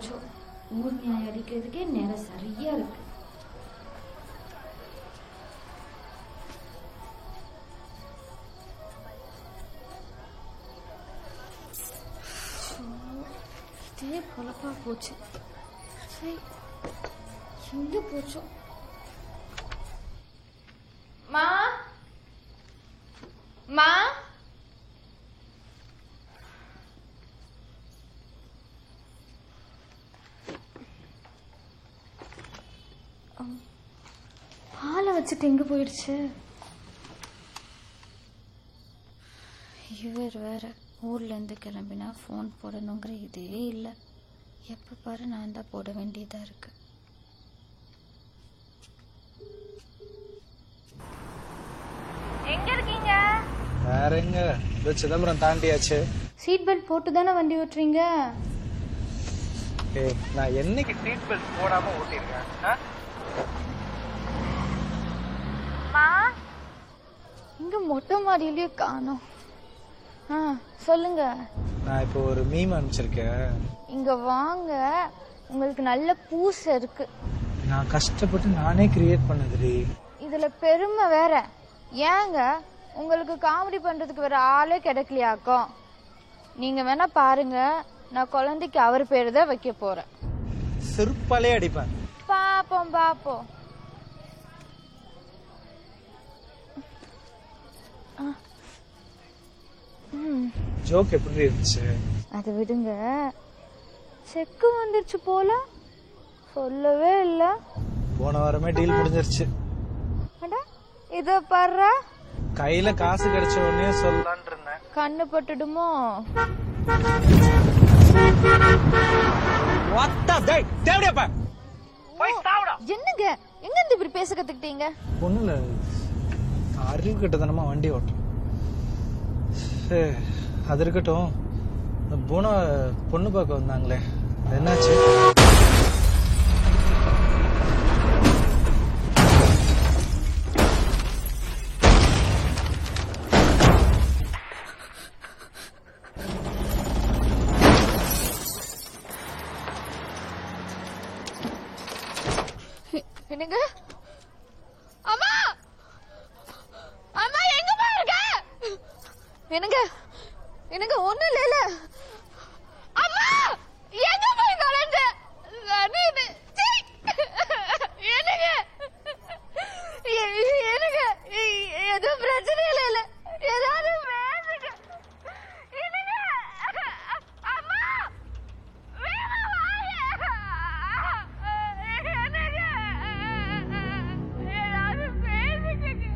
போச்சோ, ஊர் நியாயம் அடிக்கிறதுக்கே நேரம் சரியா இருக்கு. இதே பொழப்பா போச்சு. சரி, எங்க போச்சோ? மா மா பாலை வச்சுட்டு எங்க போயிடுச்சு? இவர் வேற ஊர்லேருந்து கிளம்பினா ஃபோன் போடணுங்கிற இதே இல்லை. எப்போ பாரு நான் தான் போட வேண்டியதாக இருக்கு. எங்க இருக்கீங்க? வேற எங்க? சிதம்பரம் தாண்டியாச்சு. சீட் பெல்ட் போட்டு தானே வண்டி ஓட்டுறீங்க? நான் என்னைக்கு சீட் பெல்ட் போடாம ஓட்டிருக்கேன்? இங்க மொட்டை மாடியிலயே காணோம். சொல்லுங்க. நான் இப்போ ஒரு மீம் அனுப்பிச்சிருக்கேன். இங்க வாங்க, உங்களுக்கு நல்ல பூசை இருக்கு. நான் கஷ்டப்பட்டு நானே கிரியேட் பண்ணதுடி. இதுல பெருமை வேற. ஏங்க உங்களுக்கு காமெடி பண்றதுக்கு வேற ஆளே கிடைக்கலையாக்கும். நீங்க வேணா பாருங்க, நான் குழந்தைக்கு அவர் பேரு தான் வைக்க போறேன். செருப்பாலே அடிப்பேன். பாப்போம் பாப்போம். ஜோக் எப்படி இருந்துச்சு? அதை விடுங்க. செக்கு வந்துருச்சு போல, சொல்லவே இல்ல. போன வாரமே டீல் முடிஞ்சிருச்சு. இத பாரு, கையில காசு கிடைச்ச உடனே சொல்லலாம்னு இருந்தேன். கண்ணு பட்டுடுமோ? என்னங்க எங்க இருந்து இப்படி பேச கத்துக்கிட்டீங்க? பொண்ணுல அறிவு கிட்டத்தனமா வண்டி ஓட்டும். அது இருக்கட்டும், போன பொண்ணு பார்க்க வந்தாங்களே, என்னாச்சு? என்னங்க? அம்மா அம்மா எங்கம்மா இருக்க? என்னங்க என்னங்க ஒண்ணு இல்ல. அம்மா எங்க போய் தொலைஞ்ச? என்னங்க என்னங்க எதுவும் பிரச்சனை இல்ல. ஏதாவது பேசுங்க. என்னங்க அம்மா வேணா வாங்க. என்னங்க ஏதாவது பேசுங்க.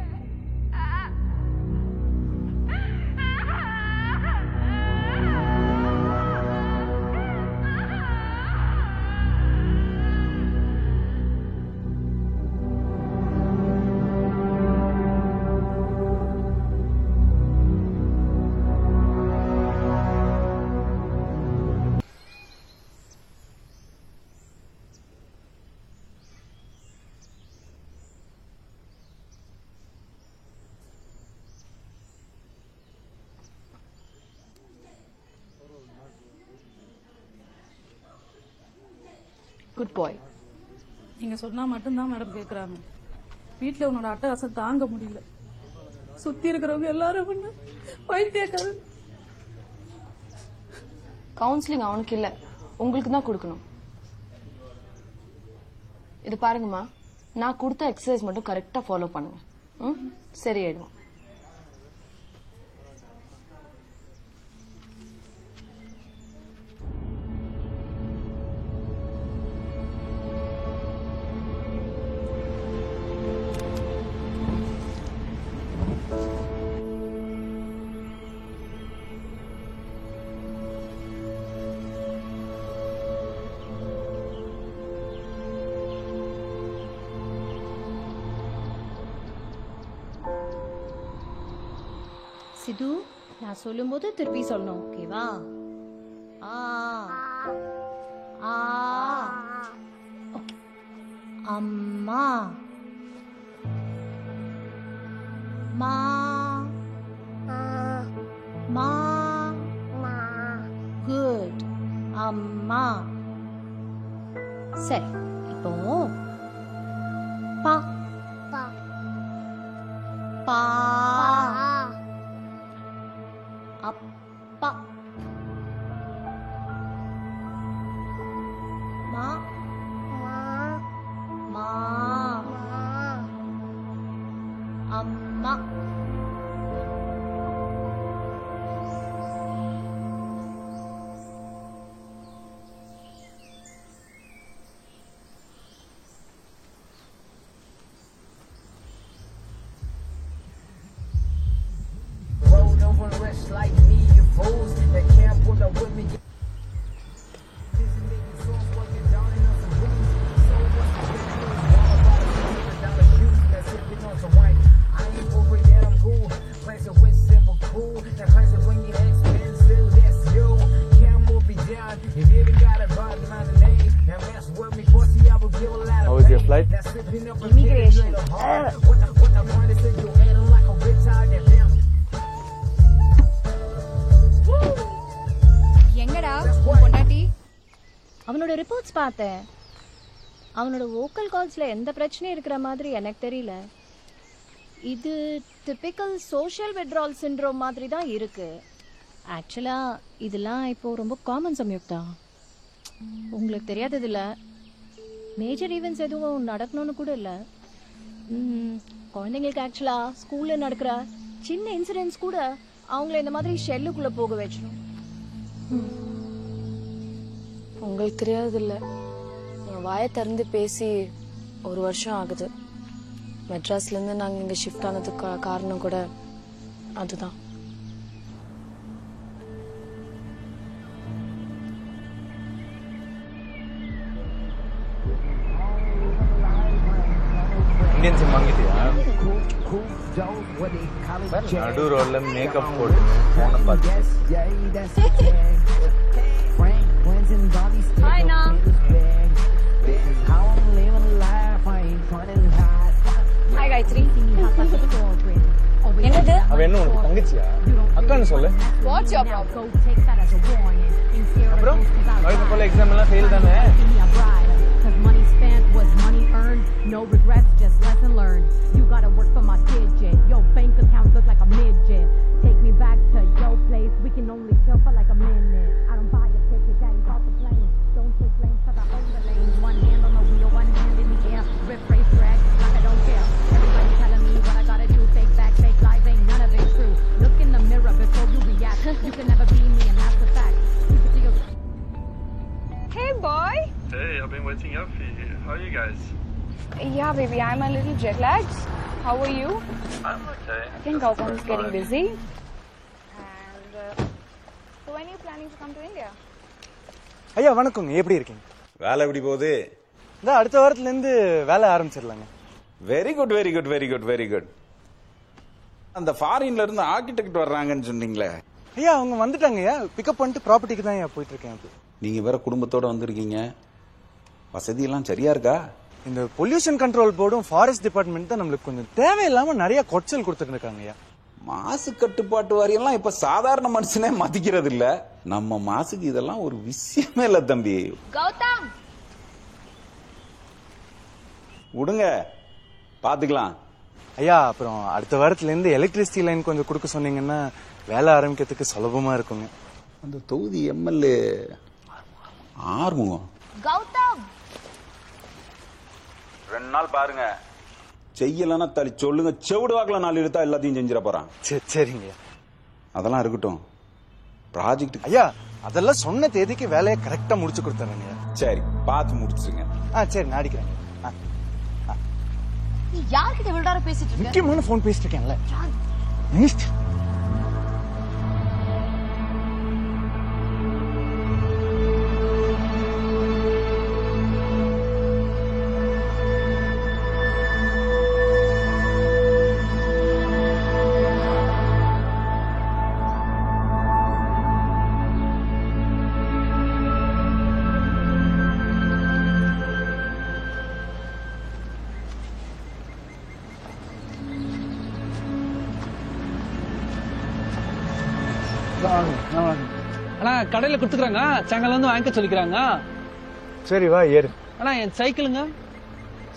குட் பாய். நீங்கள் சொன்னால் மட்டும்தான் மேடம் கேட்குறாங்க. வீட்டில் உன்னோட அட்டகாசம் தாங்க முடியல. சுற்றி இருக்கிறவங்க எல்லாரும் பண்ண பைத்தியக்காரன். கவுன்சிலிங் அவனுக்கு இல்லை, உங்களுக்கு தான் கொடுக்கணும். இது பாருங்கம்மா, நான் கொடுத்த எக்ஸசைஸ் மட்டும் கரெக்டாக ஃபாலோ பண்ணுங்க. சரியாயிடும். சிது, நான் சொல்லும்போது திருப்பி சொல்லணும், ஓகேவா? ஆ ஆ ஓகே. அம்மா மா மா குட். அம்மா சரி இப்போ பா பா பா அப்பா மா மா அம்மா Like me, you fools that can't pull up with me. How was your flight? Immigration. எங்கடா பொண்டாட்டி? அவனோட ரிப்போர்ட்ஸ் பார்த்தேன். அவனோட வோக்கல் கால்ஸ்ல எந்த பிரச்சனையும் இருக்கிற மாதிரி எனக்கு தெரியல. இது டிபிக்கல் சோஷியல் வித்ட்ரால் சிண்ட்ரோம் மாதிரி தான் இருக்கு. ஆக்சுவலா இதெல்லாம் இப்போ ரொம்ப காமன் சம்யுக்தா. உங்களுக்கு தெரியாதது இல்ல, மேஜர் ஈவெண்ட்ஸ் எதுவும் நடக்கணும்னு கூட இல்லை. குழந்தைங்களுக்கு ஆக்சுவலா ஸ்கூல்ல நடக்கிற சின்ன இன்சிடென்ட்ஸ் கூட அவங்கள இந்த மாதிரி ஷெல்லுக்குள்ள போக வச்சிடும். உங்களுக்கு தெரியாது இல்ல, என் வாயை திறந்து பேசி 1 வருஷம் ஆகுது. மெட்ராஸ்ல இருந்து நாங்க இங்க ஷிஃப்ட் ஆனதுக்கு காரணம் கூட அதுதான். இந்தியன் சிம் வாங்கிட்டியா? நடு ரோட்ல மேக்கப் போட்டு போன பார்த்து. ஹாய் காயத்ரி. என்னது? அவ என்ன உனக்கு தங்கச்சியா? அக்கான்னு சொல்லு. What's your problem? அப்புறம் வழக்கு போல எக்ஸாம் எல்லாம் ஃபெயில் தானே? Money spent was money earned. No regrets, just lesson learned. You gotta work for my digit. Your bank account look like a midget. Take me back to your place. We can only chill for like a minute. I don't buy a ticket, daddy's off the plane. Don't take blame cause I own the lanes. One hand on the wheel, one hand in the air. Rip, race, drag, like I don't care. Everybody telling me what I gotta do. Fake back, fake life, ain't none of it true. Look in the mirror before you react. You can never be me and that's the fact. Keep it to your... Hey boy. Hey, I've been waiting up for you. How are you guys? Yeah, baby, I'm a little jet lagged. How are you? I'm okay. I think Gautam is getting busy. And so when are you planning to come to India? ஐயா வணக்கங்க, எப்படி இருக்கீங்க? வேலை எப்படி போகுது? இந்த அடுத்த வாரத்துல இருந்து வேலை ஆரம்பிச்சிடலாங்க. Very good very good very good very good. அந்த ஃபாரின்ல இருந்து ஆர்கிடெக்ட் வர்றாங்கன்னு சொன்னீங்களே? ஐயா அவங்க வந்துட்டாங்க ஐயா. பிக்கப் பண்ணிட்டு ப்ராப்பர்ட்டிக்கு தான் ஐயா போயிட்டு இருக்கேன். நீங்க வேற குடும்பத்தோட வந்திருக்கீங்க. வசதி எல்லாம் சரியா இருக்கா? இந்த பொல்யூஷன் கண்ட்ரோல் போர்டும் ஃபாரஸ்ட் டிபார்ட்மெண்ட் தான் நம்மளுக்கு கொஞ்சம் தேவையில்லாம நிறைய கொச்சல் கொடுத்துட்டு இருக்காங்க ஐயா. மாசு கட்டுப்பாட்டு வாரியெல்லாம் இப்ப சாதாரண மனுஷனே மதிக்கிறது இல்ல. நம்ம மாசுக்கு இதெல்லாம் ஒரு விஷயமே இல்ல தம்பி. கௌதம் விடுங்க, பாத்துக்கலாம். ஐயா அப்புறம் அடுத்த வாரத்துல இருந்து எலக்ட்ரிசிட்டி லைன் கொஞ்சம் கொடுக்க சொன்னீங்கன்னா வேலை ஆரம்பிக்கிறதுக்கு சுலபமா இருக்குங்க. அந்த தொகுதி எம்எல்ஏ ஆறுமுகம். கௌதம் 2 நாள் பாருங்க, செய்யலன்னா தள்ளி சொல்லுங்க. செவிடு வாக்குல 4 இழுத்தா எல்லாத்தையும் செஞ்சிட போறான். சரிங்க. அதெல்லாம் இருக்கட்டும். ப்ராஜெக்ட் ஐயா அதெல்லாம் சொன்ன தேதிக்கு வேலையை கரெக்டா முடிச்சு கொடுத்துறேங்க. சரி, பார்த்து முடிச்சுங்க. சரி நான் அடிக்கிறேன். நீ யார்கிட்ட இவ்வளவு நேரம் பேசிட்டு இருக்க? முக்கியமான போன் பேசிட்டு இருக்கேன்ல. ஆனா கடையில குடுத்துக்கிறாங்க, சாயங்காலம் வந்து வாங்கிக்க சொல்லிக்கிறாங்க. சரி வா ஏறு. ஆனா என் சைக்கிளுங்க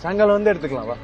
சாயங்காலம் வந்து எடுத்துக்கலாம் வா.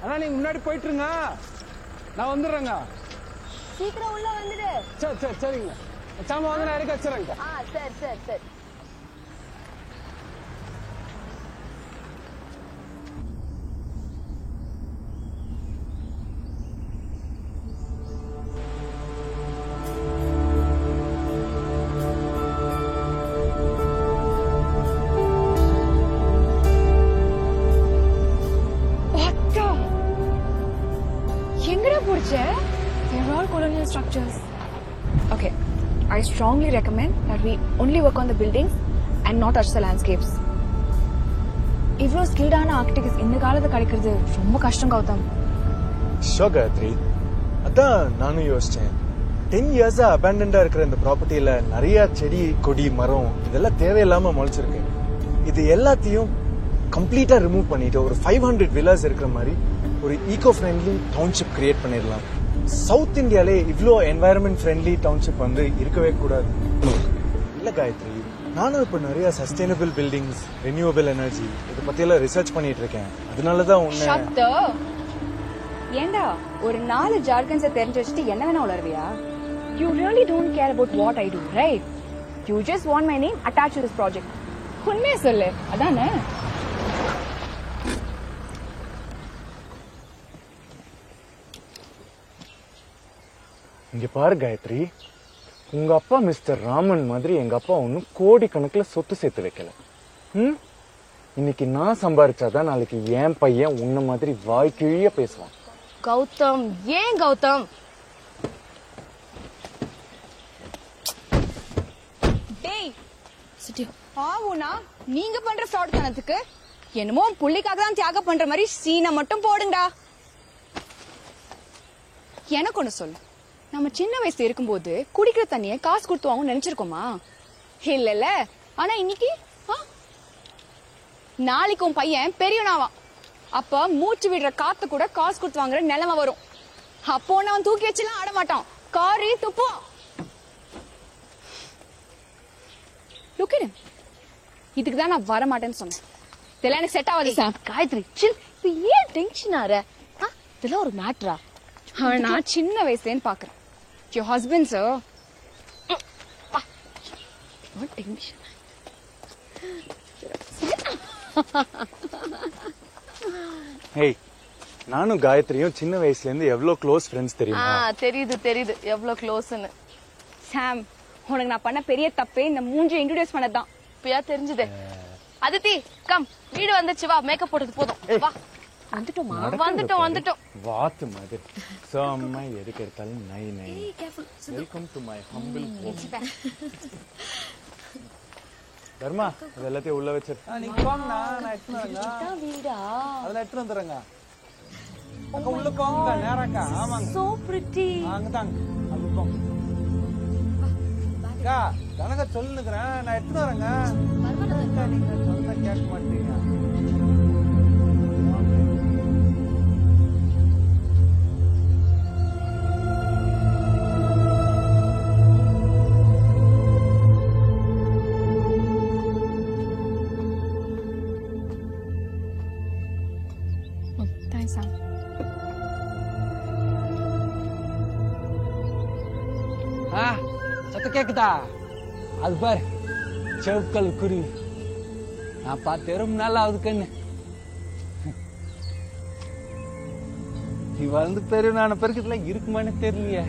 ஆனா நீங்க முன்னாடி போயிட்டுருங்க, நான் வந்துடுறேங்க. சீக்கிரம் உள்ள வந்துடு. சரி சரி சரிங்க. சாமா வந்து நான் இறக்கி வச்சுறேங்க. சரி சரி சரி. They're all colonial structures. Okay, I strongly recommend that we only work on the buildings and not touch the landscapes. இவ்ளோ ஸ்கில்டான ஆர்கிடெக்ட்ஸ் இந்த காலத்துல கிடைக்கிறது ரொம்ப கஷ்டம் கௌதம். ஷோ காயத்ரி, அதான் நானும் யோசிச்சேன். 10 இயர்ஸா அபேண்டன்டா இருக்கிற இந்த ப்ராப்பர்ட்டியில நிறைய செடி கொடி மரம் இதெல்லாம் தேவையில்லாம முளைச்சிருக்கு. இது எல்லாத்தையும் கம்ப்ளீட்டா ரிமூவ் பண்ணிட்டு ஒரு 500 வில்லாஸ் இருக்கிற மாதிரி ஒரு ஈகோ ஃப்ரெண்ட்லி டவுன்ஷிப் கிரியேட் பண்ணிடலாம். சவுத் இந்தியாலே இவ்ளோ என்வாயரன்மெண்ட் ஃப்ரெண்ட்லி டவுன்ஷிப் வந்து இருக்கவே கூடாது. இல்ல காயத்ரி, நானும் இப்ப நிறைய சஸ்டைனபிள் பில்டிங்ஸ், ரினியூவபிள் எனர்ஜி இதை பத்தியெல்லாம் ரிசர்ச் பண்ணிட்டு இருக்கேன். அதனாலதான் உன்னை ஏண்டா ஒரு 4 ஜார்கன்ஸை தெரிஞ்சு வச்சுட்டு என்ன வேணா உளறுவியா? You really don't care about what I do, right? You just want my name attached to this project. உண்மையை சொல்லு, அதானே? இங்க பாரு காயத்ரி, உங்க அப்பா மிஸ்டர் ராமன் மாதிரி எங்க அப்பா ஒன்னும் கோடி கணக்குல சொத்து சேர்த்து வைக்கல. இன்னைக்கு நான் சம்பாரிச்சாதான் நாளைக்கு என் பையன் உன்ன மாதிரி வாய்க்கிழிய பேசுவான். கௌதம், ஏன் கௌதம்? டேய் சிட்டி ஆவுனா நீங்க பண்ற ஃப்ராட் தனத்துக்கு என்னமோ புள்ளிக்காக தான் தியாகம் பண்ற மாதிரி சீனை மட்டும் போடுங்கடா. எனக்கு ஒண்ணு சொல்லு, நம்ம சின்ன வயசுல இருக்கும்போது குடிக்கிற தண்ணிய காசு கொடுத்து வாங்க நினைச்சிருக்கோமா? இல்ல. ஆனா இன்னைக்கு நாளைக்கு உன் பையன் பெரியவனாவான். அப்ப மூச்சு விடுற காத்து கூட காசு கொடுத்து வாங்குற நிலைமை வரும். அப்போ அவன் தூக்கி வச்சுலாம் ஆட மாட்டான், காரி துப்பும். இதுக்குதான் நான் வர மாட்டேன்னு சொன்னேன். இதெல்லாம் எனக்கு செட் ஆகாது சார். காயத்ரி சில், இப்ப ஏன் டென்ஷன் ஆற? இதெல்லாம் ஒரு மேட்டரா? நான் சின்ன வயசுலேன்னு பாக்குறேன். Your husband, sir. What tension? Hey, நானும் காயத்ரியும் சின்ன வயசுல இருந்து எவ்வளவு க்ளோஸ் ஃப்ரெண்ட்ஸ் தெரியுமா? தெரியுது எவ்வளவு க்ளோஸ்னு. சாம், உனக்கு நான் பண்ண பெரிய தப்பே இந்த மூஞ்சி இன்ட்ரோடியூஸ் பண்ணதான். இப்பயா தெரிஞ்சது. அதித்தி, கம், வீடு வந்துச்சு, வா, மேக்கப் போட்டது போதும், வா. வந்துட்டோம். வாத்து மாதிரி செம்ம எதுக்கு எடுத்தாலும் நை நை. Welcome to my humble home. Dharma, இது எல்லாத்தையும் உள்ள வச்சு நீங்க போங்கண்ணா, நான் எடுத்துன்னு வரேங்க. வீடா? அதெல்லாம் எடுத்துன்னு வந்துடுறேங்க. அங்க உள்ள போங்க, நேராக்கா. ஆமாங்க. So pretty. அங்கதாங்க, அங்க போங்க. அக்கா, கனக சொல்லுங்கிறேன், நான் எடுத்துன்னு வரேங்க. நீங்க சொந்த கேட்க மாட்டீங்க. கேக்குதா? அது பாரு செவுக்கல் குருவி. நான் பார்த்து ரொம்ப நாள் ஆகுது கண்ணு. நீ வளர்ந்து பெரியவனான பிறகு இதெல்லாம் இருக்குமான்னு தெரியலையே.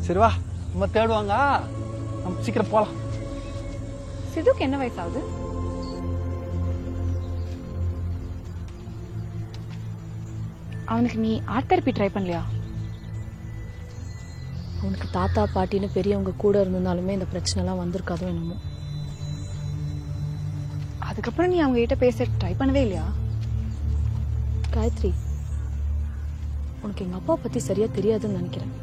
சரி வா, நம்ம தேடுவாங்க, நம்ம சீக்கிரம் போலாம். சிதுக்கு என்ன வயசாகுது? அவனுக்கு நீ ஆர்ட் தெரப்பி ட்ரை பண்ணலையா? அவனுக்கு தாத்தா பாட்டின்னு பெரியவங்க கூட இருந்திருந்தாலுமே இந்த பிரச்சனைலாம் வந்திருக்காதோ என்னமோ. அதுக்கப்புறம் நீ அவங்க கிட்ட பேச ட்ரை பண்ணவே இல்லையா? காயத்ரி, உனக்கு எங்க அப்பா பத்தி சரியா தெரியாதுன்னு நினைக்கிறேன்.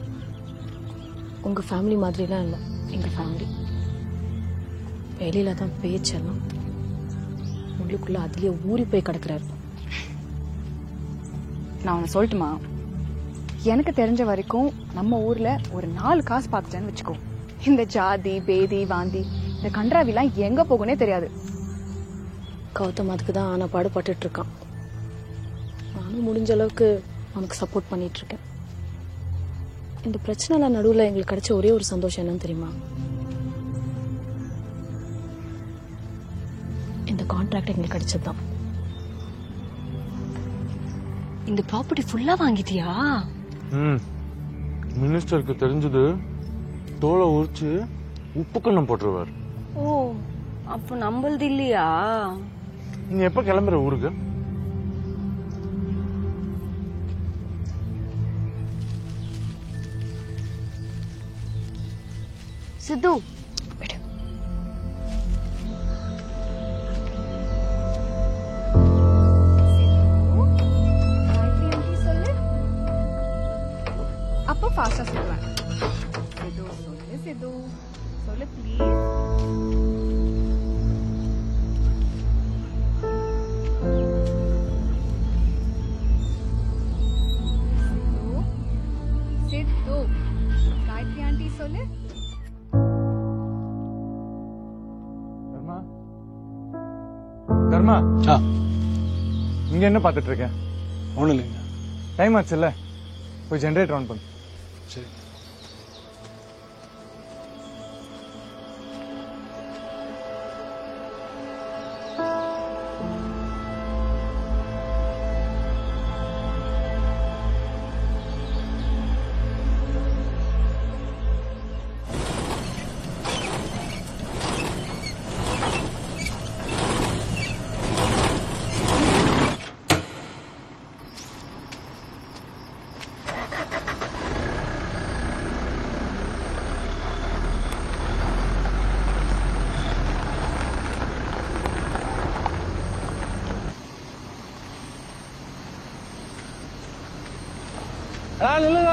உங்க ஃபேமிலி மாதிரிலாம் இல்லை எங்க ஃபேமிலி. வெளியில தான் பேச்செல்லாம், உள்ளுக்குள்ள அதுலயே ஊறி போய் கிடக்குறாரு. நான் உன்னை சொல்லட்டுமா? எனக்கு தெரிஞ்ச வரைக்கும் நம்ம ஊர்ல ஒரு 4 காசு பார்த்துட்டேன்னு வச்சுக்கோ, இந்த ஜாதி பேதி வாந்தி இந்த கன்றாவிலாம் எங்க போகுனே தெரியாது. கௌதம் அதுக்கு தான் ஆனா பாடுபட்டுட்டு இருக்கான். நானும் முடிஞ்ச அளவுக்கு அவனுக்கு சப்போர்ட் பண்ணிட்டு இருக்கேன். இந்த பிரச்சனை நடுவில் எங்களுக்கு கிடைச்ச ஒரே ஒரு சந்தோஷம் என்னன்னு தெரியுமா? இந்த கான்ட்ராக்ட் எங்களுக்கு கிடைச்சதுதான். இந்த ப்ராப்பர்ட்டி ஃபுல்லா வாங்கிட்டியா? மினிஸ்டருக்கு தெரிஞ்சது தோலை உரிச்சு உப்பு கண்ணம் போட்டுருவார். ஓ, அப்போ நம்மளது இல்லையா? நீ எப்ப கிளம்புற ஊருக்கு? சித்து, அப்போ ஃபாஸ்டா சொல்லுவேன். சிது சொல்லு, சிது சொல்லு ப்ளீஸ். சிது, காயத்ரி ஆண்டி சொல்லு. தர்மா, இங்க என்ன பாத்துட்டு இருக்க? ஒண்ணு இல்லைங்க. டைம் ஆச்சுல்ல, போய் ஜெனரேட்டர் ஆன் பண்ணு. சரி. நில்லுங்க.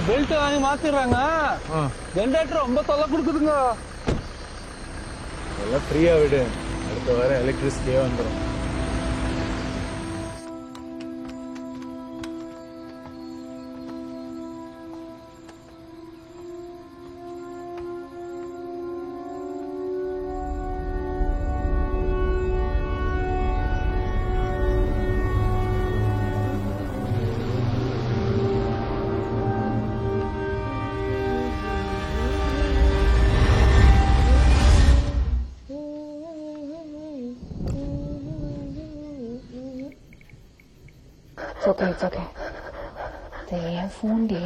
பெல்ட் வாங்கி மாத்திடுறாங்க. ஜெனரேட்டர் ரொம்ப தொல்லை கொடுக்குதுங்க. எல்லாம் ஃப்ரீயா விடு, அடுத்த வாரம் எலக்ட்ரிசிட்டியே வந்துடும். It's okay. இது என் ஃபோன் டி.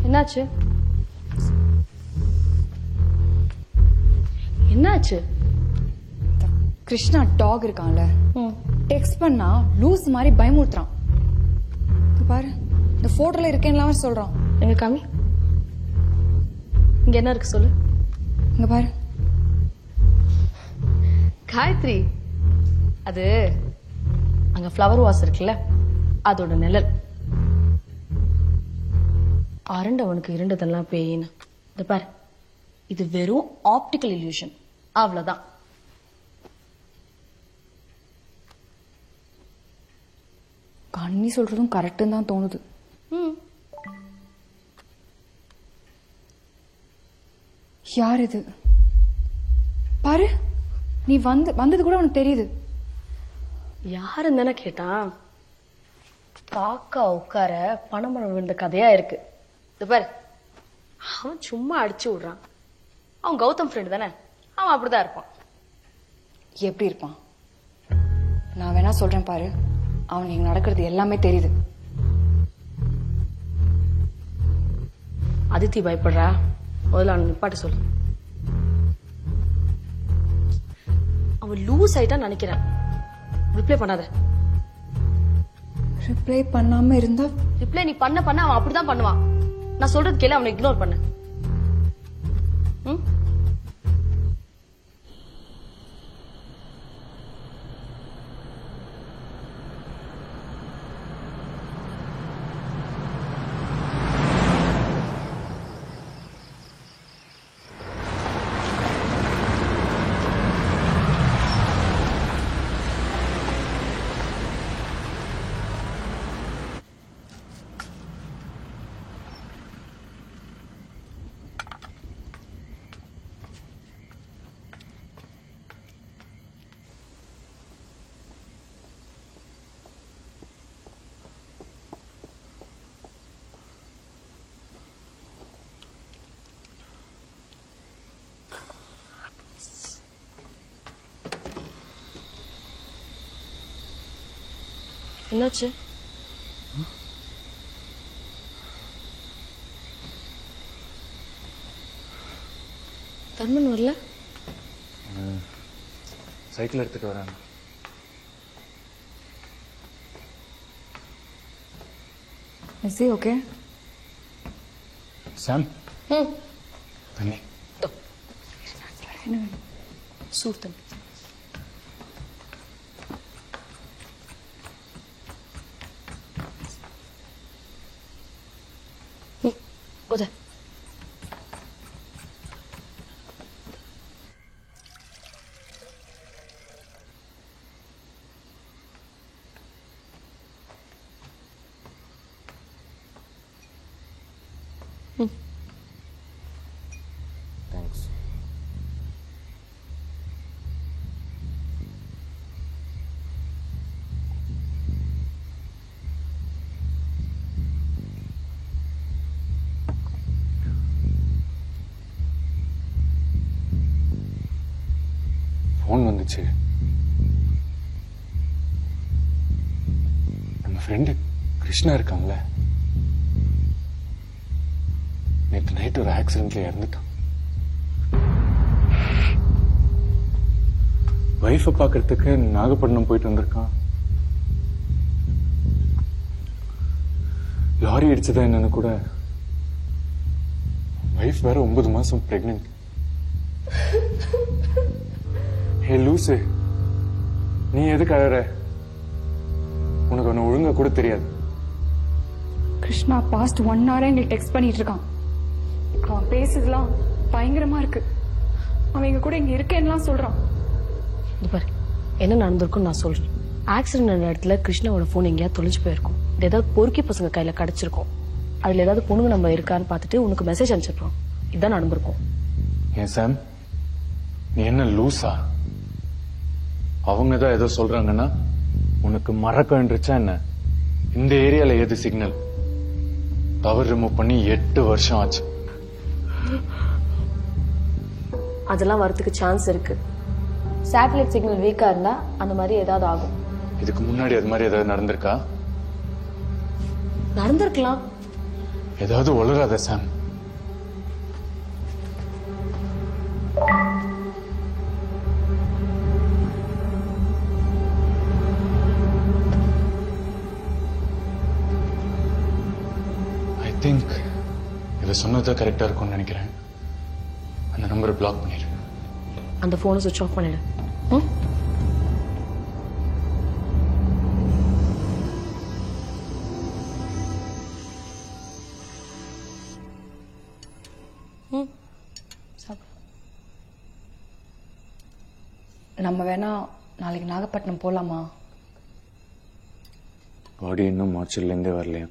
என்னாச்சு? என்னாச்சு? கிருஷ்ணா டாக் இருக்கான்ல, டெக்ஸ்ட் பண்ணா லூஸ் மாதிரி பயமுறுத்துறான். பாரு, இந்த போட்டோல இருக்கேன்னு சொல்றான். எங்க காமி, இங்க என்ன இருக்கு சொல்லு. இங்க பாரு. காயத்ரி, அது அங்க ஃப்ளவர் வாஸ் இருக்குல்ல, அதோட நிழல். அரண்டவனுக்கு இருண்டதெல்லாம் பேயின்னு. இந்த பாரு, இது வெறும் ஆப்டிக்கல் இல்யூஷன், அவ்வளவுதான். கண்ணி சொல்றதும் கரெக்டுன்னு தான் தோணுது. யார் இது பாரு, நீ வந்தது கூட உனக்கு தெரியுது. யாருன்னு தானே கேட்டான். காக்கா உட்கார பணமரம் விழுந்த கதையா இருக்கு. இது பாரு, அவன் சும்மா அடிச்சு விடுறான். அவன் கௌதம் ஃப்ரெண்ட் தானே, அவன் அப்படிதான் இருப்பான். எப்படி இருப்பான்? நான் வேணா சொல்றேன் பாரு, அவனுக்கு இங்க நடக்கிறது எல்லாமே தெரியுது. அதித்தி பயப்படுறா, முதல்ல அவன் நிப்பாட்ட சொல்லு. அவன் லூஸ் ஆயிட்டான்னு நினைக்கிறேன். ரிப்ளை பண்ணாத. ரிப்ளை பண்ணாம இருந்தா ரிப்ளை நீ பண்ண அவன் அப்படிதான் பண்ணுவான். நான் சொல்றது கேளு, அவனை இக்னோர் பண்ணு. என்னாச்சு? தர்மன் வரல? சைக்கிள் எடுத்துட்டு வரேன். Is he okay? சாம், தண்ணி. சூடு தண்ணி. Go Thanks. ஃபோன் வந்துச்சு. நம்ம ஃப்ரெண்டு கிருஷ்ணா இருக்காங்களே, நேற்று நைட் ஒரு ஆக்சிடென்ட்ல இறந்துட்டான். வைஃபை பார்க்கறதுக்கு நாகப்பட்டினம் போயிட்டு வந்திருக்கான். லாரி அடிச்சதா என்னன்னு கூட. வைஃப் வேற 9 மாசம் பிரெக்னென்ட். ஹே லூசு, நீ எதுக்கு அழற? உனக்கு ஒன்னு ஒழுங்கா கூட தெரியாது. கிருஷ்ணா பாஸ்ட் 1 hour எங்களுக்கு டெக்ஸ்ட் பண்ணிட்டு இருக்கான். அவன் பேசுறதுலாம் பயங்கரமா இருக்கு. அவன் எங்க கூட இங்க இருக்கேன்னுலாம் சொல்றான். பாரு, என்ன நடந்திருக்குன்னு நான் சொல்றேன். ஆக்சிடென்ட் நடந்த இடத்துல கிருஷ்ணாவோட போன் எங்கேயாவது தொலைஞ்சு போயிருக்கும். இது ஏதாவது பொறுக்கி பசங்க கையில கிடைச்சிருக்கும். அதுல ஏதாவது பொண்ணுங்க நம்ம இருக்கான்னு பார்த்துட்டு உனக்கு மெசேஜ் அனுப்பிச்சிருப்போம். இதுதான் நடந்திருக்கும். ஏன் சாம், நீ என்ன லூசா? அவங்க தான் ஏதோ சொல்றாங்கன்னா உனக்கு மறக்கன்றச்சா என்ன? இந்த ஏரியால ஏது சிக்னல்? பவர் ரிமூவ் பண்ணி 8 வருஷம் ஆச்சு. அதெல்லாம் வரதுக்கு சான்ஸ் இருக்கு. சேட்டலைட் சிக்னல் வீக்கா இருந்தா அந்த மாதிரி ஏதாவது ஆகும். இதுக்கு முன்னாடி அது மாதிரி ஏதாவது நடந்திருக்கா? நடந்திருக்கலாம். ஏதாவது ஒழுகாத சாம். ஐ திங்க் இவ சொன்னது கரெக்டா இருக்கும்னு நினைக்கிறேன். அந்த நம்பரை பிளாக் பண்ணிடு. அந்த போனை சுவிட்ச் ஆஃப் பண்ணிடு. நம்ம வேணா நாளைக்கு நாகப்பட்டினம் போலாமா? பாடி இன்னும் மார்ச்சர்லேருந்தே வரலையா?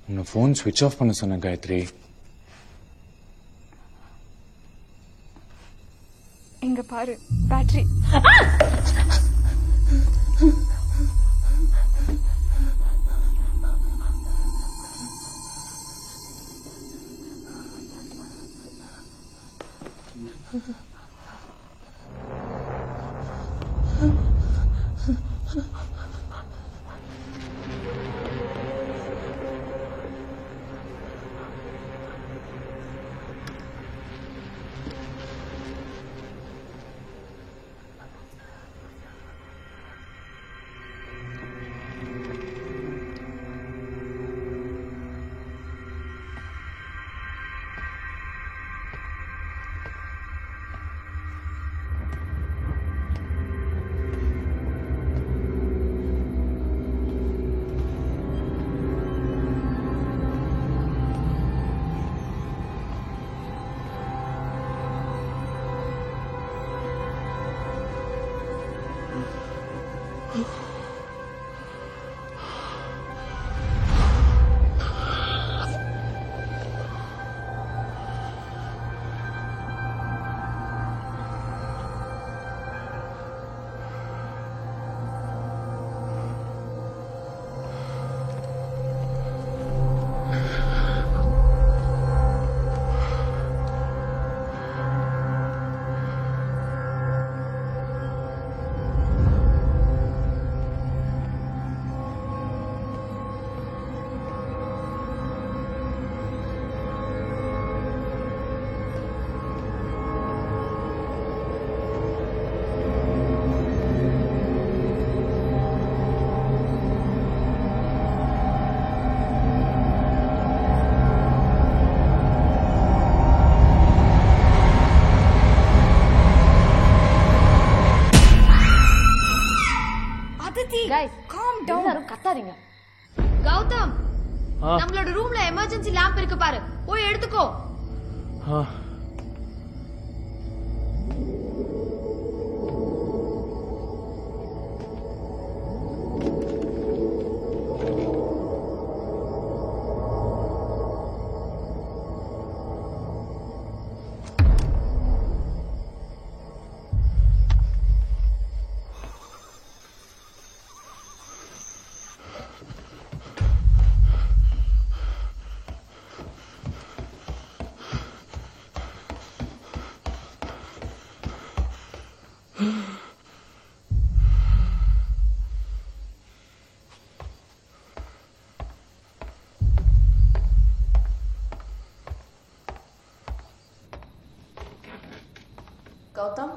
உன்னை ஃபோன் ஸ்விட்ச் ஆஃப் பண்ண சொன்ன காயத்ரி. இங்க பாரு பேட்டரி. கத்தாதீங்க. கௌதம், நம்மளோட ரூம்ல எமர்ஜென்சி லேம்ப் இருக்கு பாரு, போய் எடுத்துக்கோ. கௌதம்,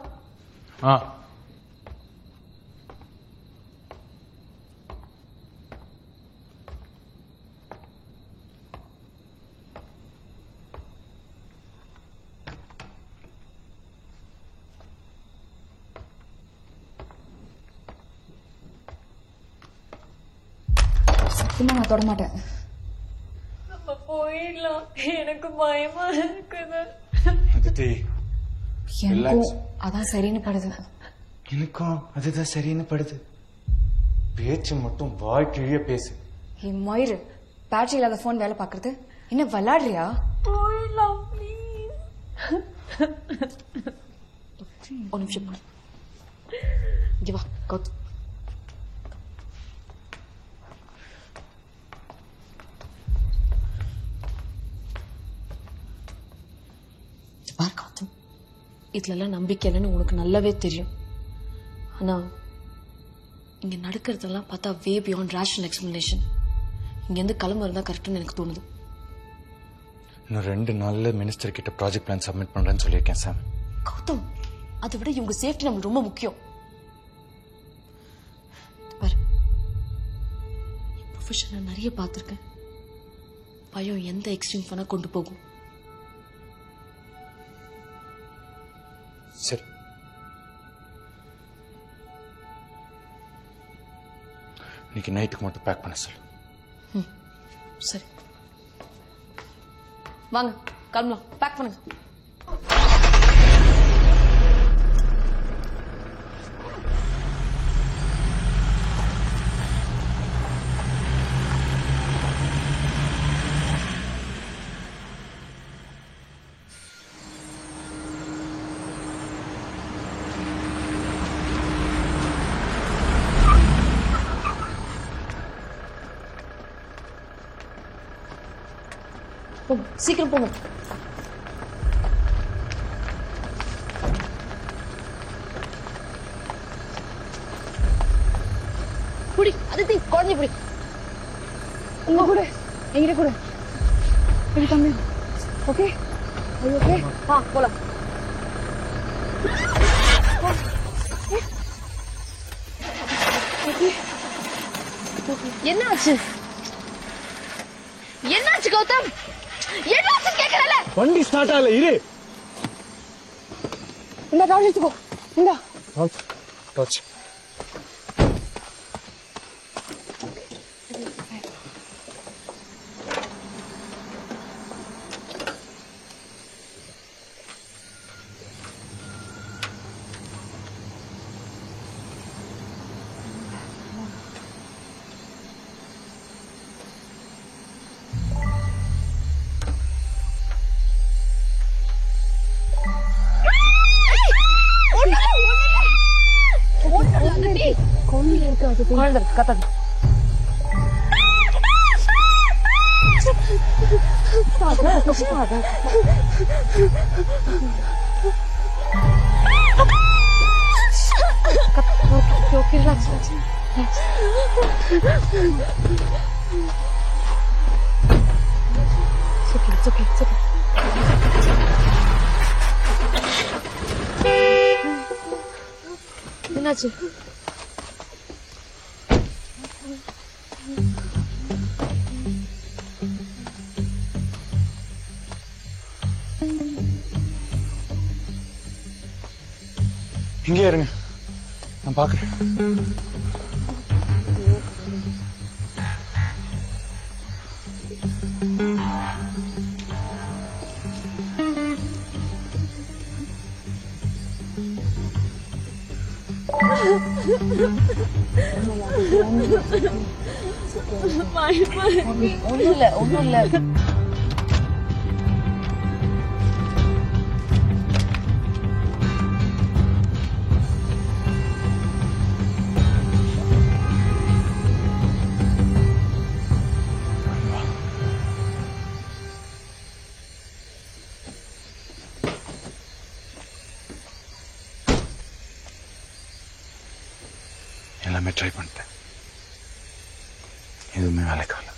சத்தியமா நான் தொட மாட்டேன். நம்ம போயிடலாம், எனக்கு பயமா இருக்குது. எனக்கும் அதான் சரின்னு படுது. எனக்கும் அதுதான் சரின்னு படுது. பேச்சு மட்டும் வாய் கிழிய பேசு. மயிறு, பேட்டரி இல்லாத போன் வேலை பாக்குறது என்ன விளையாடுறியா? போயிடலாம் ஒரு நிமிஷம் இங்க வா கௌதம். கௌதம், இதுல நம்பிக்கை இல்லைன்னு உனக்கு நல்லாவே தெரியும். ஆனா இங்க நடக்கிறதெல்லாம் பார்த்தா வே பியாண்ட் ரேஷனல் எக்ஸ்பிளனேஷன். இங்க இருந்து கிளம்புறதா கரெக்ட்னு எனக்கு தோணுது. இன்னும் 2 நாள்ல மினிஸ்டர் கிட்ட ப்ராஜெக்ட் பிளான் சப்மிட் பண்றேன்னு சொல்லியிருக்கேன் சார். கௌதம், அதை விட இவங்க சேஃப்டி நமக்கு ரொம்ப முக்கியம். பாரு, ப்ரொஃபஷனை நிறைய பார்த்துருக்கேன். பயம் எந்த எக்ஸ்ட்ரீம் பண்ணா கொண்டு போகும். சரி, இன்னைக்கு நைட்டுக்கு மட்டும் பேக் பண்ண சொல்லு. சரி, வாங்க கிளம்பலாம். பேக் பண்ணுங்க. போங்க, சீக்கிரம் போங்க. புடி, அதித்தி, குழந்தை புடி. உங்க கூட, எங்கிட்ட கூட. இப்படி தம்பி. ஓகே? ஓகே? போலாம். என்னாச்சு? என்னாச்சு கௌதம்? என்னாச்சு கேக்குறல? வண்டி ஸ்டார்ட் ஆகல, இரு. இந்த டார்ச் எடுத்துக்கோ. இந்த டார்ச். குழந்தை கத்தாது. Okay, relax. It's okay. என்னாச்சு? இங்கே இருங்க, நான் பாக்குறேன். ஒண்ணும் இல்ல. எல்லாமே ட்ரை பண்ணிட்டேன், எதுவுமே வேலைக்கு ஆகல.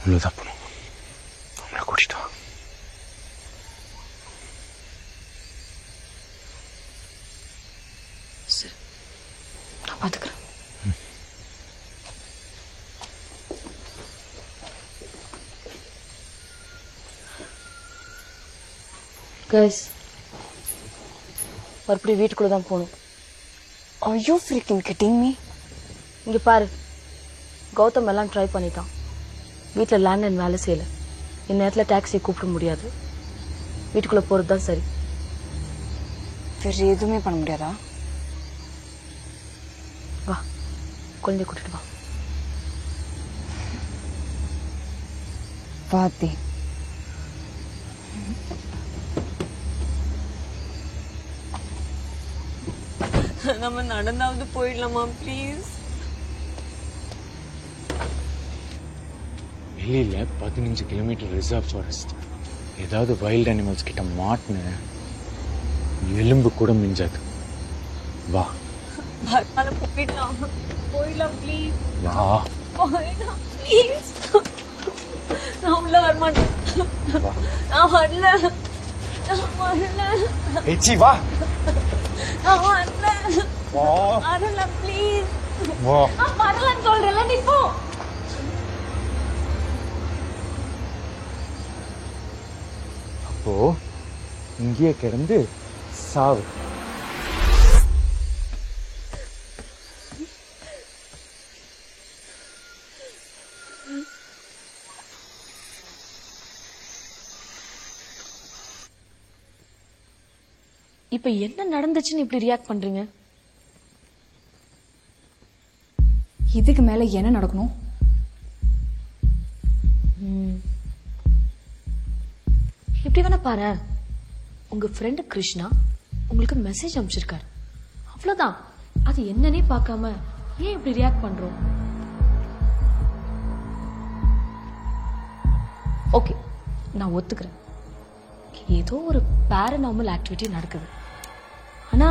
உள்ள தப்பணும், அவங்கள கூட்டிட்டு வா. சரி, நான் பாத்துக்கிறேன். கைஸ், மறுபடியும் வீட்டுக்குள்ள தான் போகணும். Are you freaking kidding me? இங்க பாரு, கௌதம் எல்லாம் ட்ரை பண்ணிட்டான். வீட்டில் லேண்ட்லைன் வேலை செய்யல. இந்நேரத்தில் டாக்ஸியை கூப்பிட முடியாது. வீட்டுக்குள்ள போறது தான் சரி. வேற எதுவுமே பண்ண முடியாதா? வா, குழந்தைய கூட்டிட்டு வா. வாத்தி, நம்ம நடந்தாவது போயிடலாமா ப்ளீஸ்? வெளியில 15 கிலோமீட்டர் ரிசர்வ் ஃபாரஸ்ட். ஏதாவது வைல்ட் அனிமல்ஸ் கிட்ட மாட்டின எலும்பு கூட மிஞ்சாது. வா போயிடலாம் ப்ளீஸ். வா, போயிடலாம் ப்ளீஸ். நான் உள்ள வரமாட்டேன். நான் வரல. ஏச்சி வா. நான் வரல. வா. வரல ப்ளீஸ். வா. நான் வரலன்னு சொல்றேன்ல, நீ போ. அப்போ இங்கேயே கிடந்து சாவு. இப்ப என்ன நடந்துச்சுன்னு இப்படி ரியாக்ட் பண்றீங்க? இதுக்கு மேல என்ன நடக்கணும்? இப்படி வேணா பாரு, உங்க ஃப்ரெண்டு கிருஷ்ணா உங்களுக்கு மெசேஜ் அனுப்பிச்சிருக்காரு. அவ்வளவுதான். அது என்னன்னே பார்க்காம ஏன் இப்படி ரியாக்ட் பண்றோம்? ஓகே, நான் ஒத்துக்கிறேன். ஏதோ ஒரு பேரநார்மல் ஆக்டிவிட்டி நடக்குது. ஆனா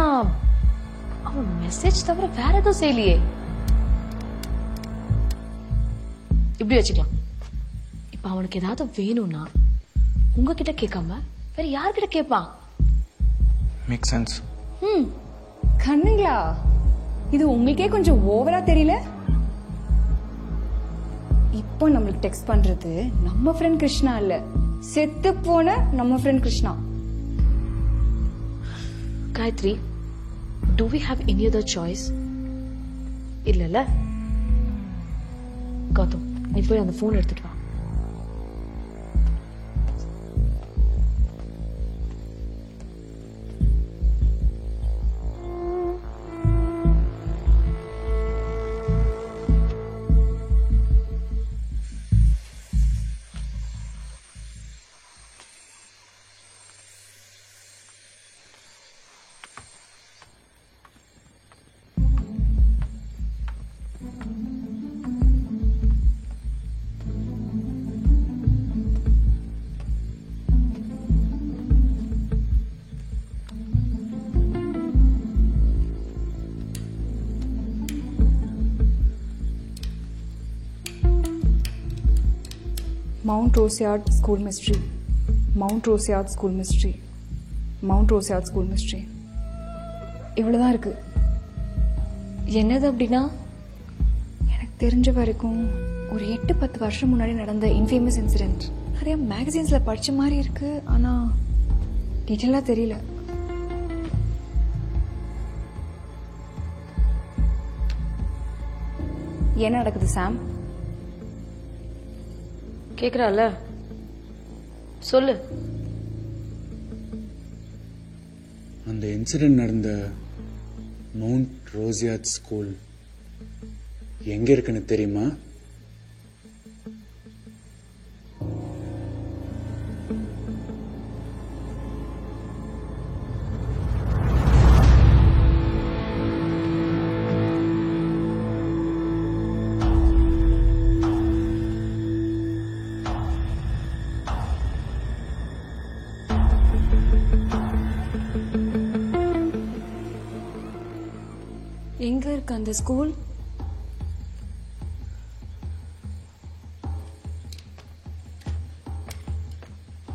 அவன் மெசேஜ் தவிர வேற எதுவும் செய்யலையே. இப்படி வச்சுக்கலாம். இப்ப அவனுக்கு ஏதாவது வேணும்னா உங்ககிட்ட கேட்காம வேற யார்கிட்ட கேட்பான்? Make sense. கண்ணுங்களா, இது உங்களுக்கே கொஞ்சம் ஓவரா தெரியல? இப்போ நம்மளுக்கு டெக்ஸ்ட் பண்றது நம்ம ஃப்ரெண்ட் கிருஷ்ணா இல்ல, செத்து போன நம்ம friend Krishna. Gayathri, do we have any other choice? இல்லல்ல. கௌதம், நீ போய் அந்த போன் எடுத்துட்டு வா. Mount Roseyard School Mystery. Mount Roseyard School Mystery. Mount Roseyard School Mystery. இவ்வளவுதான் இருக்கு. என்னது அப்படின்னா, எனக்கு தெரிஞ்ச வரைக்கும் ஒரு 8-10 வருஷம் முன்னாடி நடந்த இன்ஃபேமஸ் இன்சிடென்ட். நிறைய மேகசின்ஸ்ல படிச்ச மாதிரி இருக்கு, ஆனா டீட்டெயிலா தெரியல. என்ன நடக்குது சாம்? கேக்குறால, சொல்லு. அந்த இன்சிடென்ட் நடந்த மவுண்ட் ரோசியார்ட் ஸ்கூல் எங்க இருக்குன்னு தெரியுமா? எங்க இருக்கு அந்த ஸ்கூல்?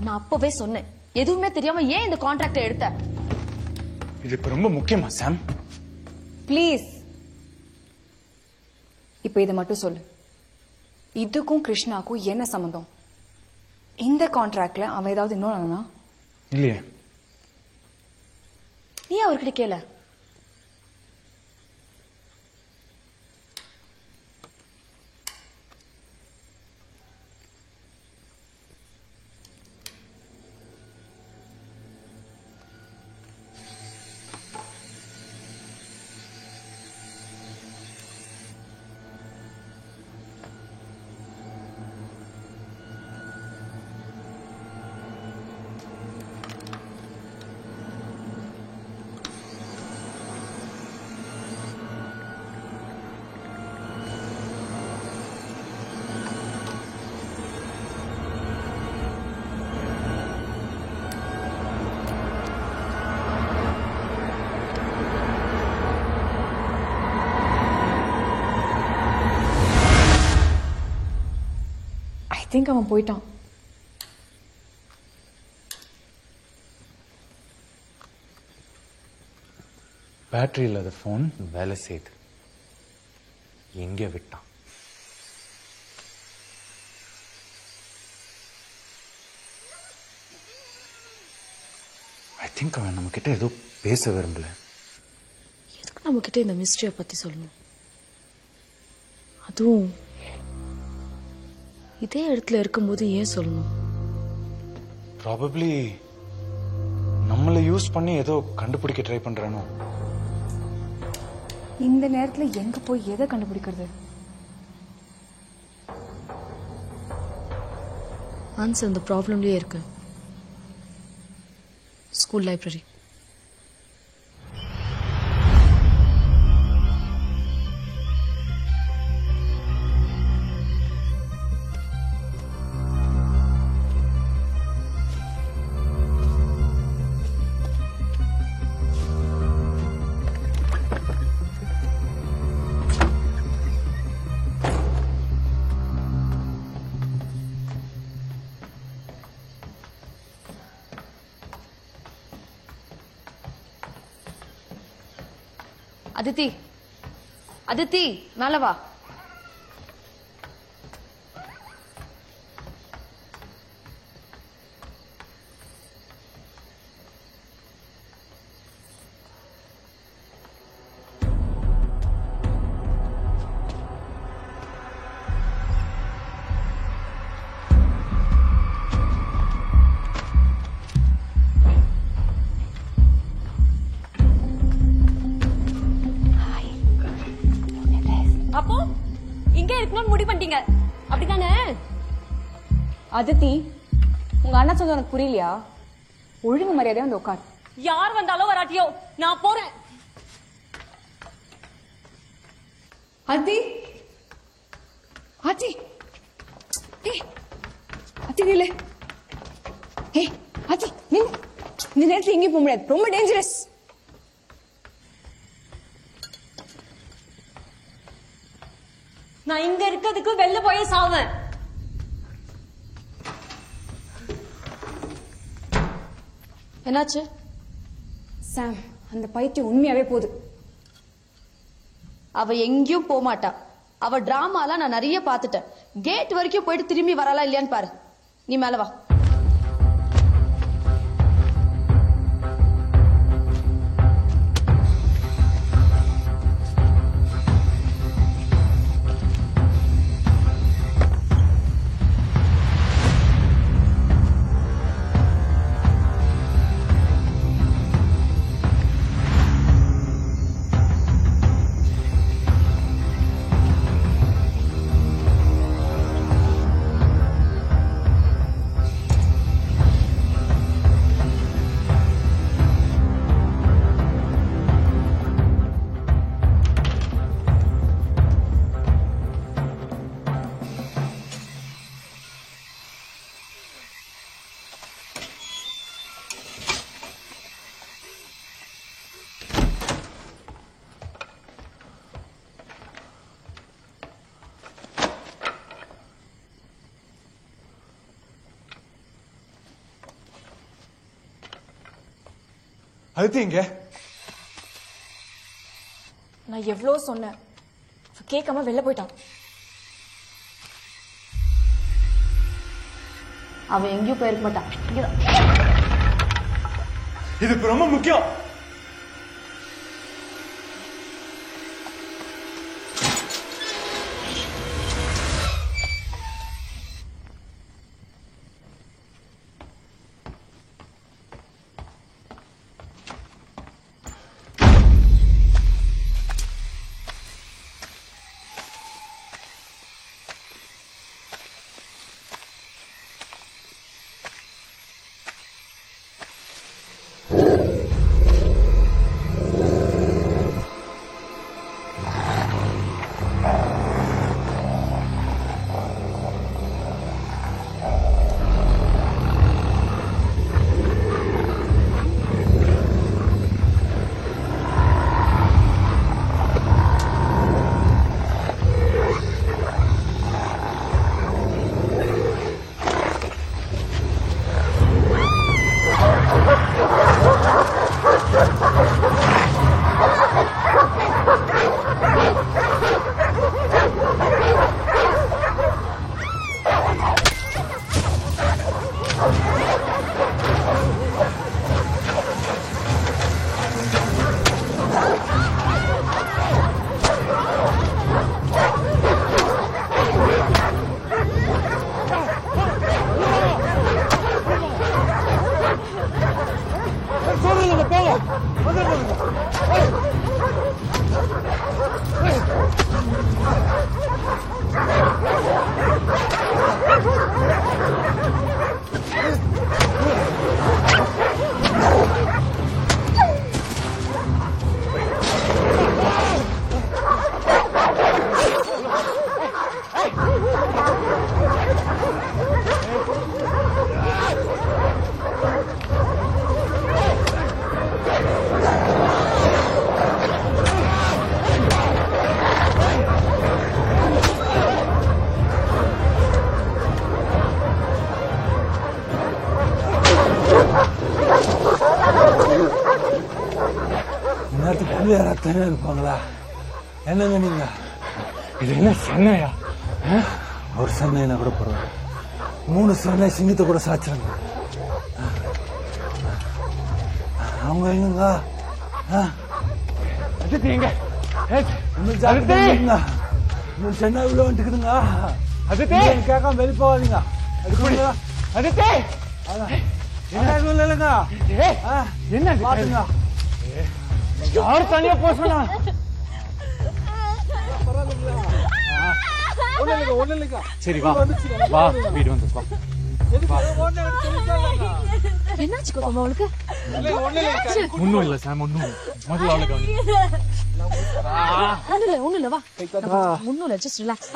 நான் அப்பவே சொன்னேன், எதுவுமே தெரியாம ஏன் இந்த கான்ட்ராக்ட் எடுத்த? இது இப்ப ரொம்ப முக்கியமா சாம்? ப்ளீஸ், இப்ப இதை மட்டும் சொல்லு. இதுக்கும் கிருஷ்ணாக்கும் என்ன சம்பந்தம்? இந்த கான்ட்ராக்ட்ல அவன் ஏதாவது இன்னொன்னு? இல்லையே. நீ அவர்கிட்ட கேள. ஐ திங்க் அவன் போயிட்டான். பேட்டரி இல்லாத போன் வேலை செய்யுது. எங்க விட்டான்? ஐ திங்க் அவன் நம்ம கிட்ட ஏதோ பேச விரும்பல. எதுக்கு நம்ம கிட்ட இந்த மிஸ்டரியை பத்தி சொல்லணும்? அதுவும் இதே இடத்துல இருக்கும்போது ஏன் சொல்லணும்? ப்ராபப்ளி நம்மளை யூஸ் பண்ணி ஏதோ கண்டுபிடிக்க ட்ரை பண்றானோ. இந்த நேரத்துல எங்க போய் எதை கண்டுபிடிக்கிறது? ஆன்சர் இந்த ப்ராப்ளம்லயே இருக்கு. School library. அதித்தி அதித்தி மேல வா. அப்போ இங்க இருக்கணும்னு முடிவு பண்ணிட்டீங்க அப்படித்தானே? அதித்தி, உங்க அண்ணா சொல்றது எனக்கு புரியலையா? ஒழுங்கு மரியாதையா வந்து உட்கார். யார் வந்தாலும் வராட்டியோ நான் போறேன். அத்தி அத்தி அத்தி நில்லு. அத்தி நில்லு. இந்த நேரத்துல எங்கேயும் போக முடியாது, ரொம்ப டேஞ்சரஸ். நான் இங்க இருக்கிறதுக்கு வெளில போய் சாவேன். என்னாச்சு? சாம், அந்த பைத்தியம் உண்மையாவே போகுது. அவ எங்கேயும் போக மாட்டா. அவ டிராமாலாம் நான் நிறைய பாத்துட்டேன். கேட் வரைக்கும் போயிட்டு திரும்பி வரலாம் இல்லையான்னு பாரு. நீ மேல வா. அதித்தி எங்க? நான் எவ்வளவு சொன்னேன், கேட்காம வெளில போயிட்டான். அவன் எங்கேயும் போயிருக்க மாட்டான். இது இப்ப ரொம்ப முக்கியம். ஒருத்தனே இருப்பாங்களா? என்னங்க நீங்க? இது என்ன சென்னையா? ஒரு சென்னைனா கூட பரவாயில்ல, 3 சென்னை சிங்கத்தை கூட சாச்சிருங்க. அவங்க எங்க? அதுக்கு எங்க? சென்னை உள்ள வந்துக்குதுங்க. அதுக்கு கேட்காம வெளி போவாதீங்க. அதுக்கு இல்லைங்க. என்ன பாத்துங்க, யாரும் தனியா போசனா? சரி வா வா, வீடு வந்து வா. என்னாச்சு கோபம் அவளுக்கு? ஒண்ணும் இல்ல சாம், ஒண்ணும் முதல்ல அவளை கவனி. ஒண்ணும் இல்ல வா. ஒண்ணும் இல்ல, ஜஸ்ட் ரிலாக்ஸ்.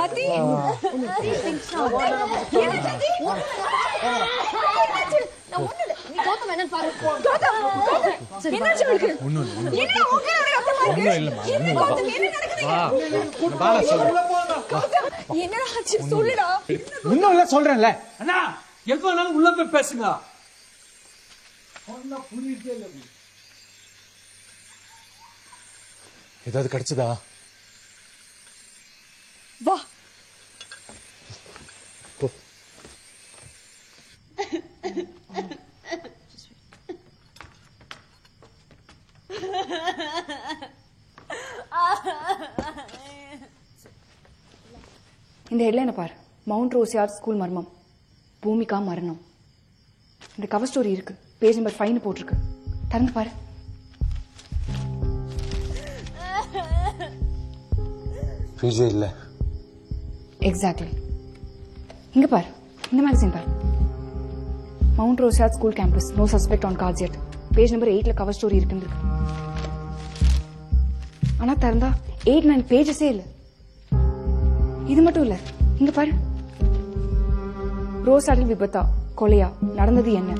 சொல்றேன்ல அண்ணா, எப்ப வேணாலும் உள்ள போய் பேசுங்க. ஏதாவது கிடைச்சதா? வா. இந்த ஹெட்லைனை பார். மவுண்ட் ரோசியார்ட் ஸ்கூல் மர்மம், பூமிகா மரணம். இந்த கவர் ஸ்டோரி இருக்கு, பேஜ் நம்பர் 5 போட்டிருக்கு. திறந்து பாரு. பேஜே இல்ல. எக்ஸாக்ட்லி. இங்க பாரு, இந்த மேகசின் பாரு. Mount Rosiyard school campus, no suspect on cards yet. Page number 8ல கவர் ஸ்டோரி இருக்குன்னு இருக்கு. ஆனா திறந்தா 8-9 பேஜஸே இல்ல. இது மட்டும் இல்ல, இங்க பாரு. ரோசாடில் விபத்தா, கொலையா, நடந்தது என்ன,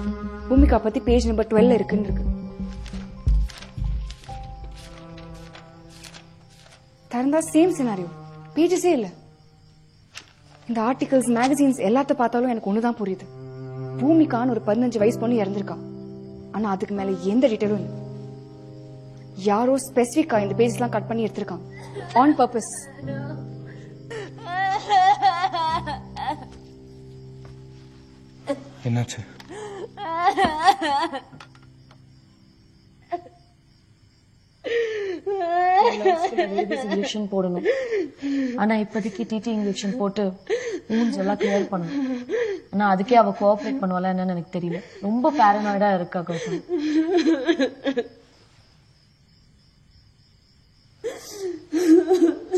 பூமிகா பத்தி பேஜ் நம்பர் 12 இருக்குன்னு இருக்கு. திறந்தா சேம் சினாரியோ, பேஜஸே இல்ல. இந்த ஆர்டிகல்ஸ், மேகசின்ஸ் எல்லாத்த பார்த்தாலும் எனக்கு ஒண்ணுதான் புரியுது. பூமிகான்னு ஒரு 15 வயசு பொண்ணு இறந்திருக்கா. ஆனா அதுக்கு மேல எந்த டீட்டெயிலும் இல்ல. யாரோ ஸ்பெசிபிக்கா இந்த பேஜஸ் எல்லாம் கட் பண்ணி எடுத்திருக்காங்க, ஆன் பர்பஸ். என்னாச்சு? இன்ஜெக்ஷன் போடணும். ஆனா இப்போதைக்கு டிடி இன்ஜெக்ஷன் போட்டு ஊன்ஸ் எல்லாம் கிளியர் பண்ணணும். ஆனா அதுக்கே அவ கோஆபரேட் பண்ணுவாளா என்னன்னு எனக்கு தெரியல. ரொம்ப பேரனாய்டா இருக்கா கௌதம்.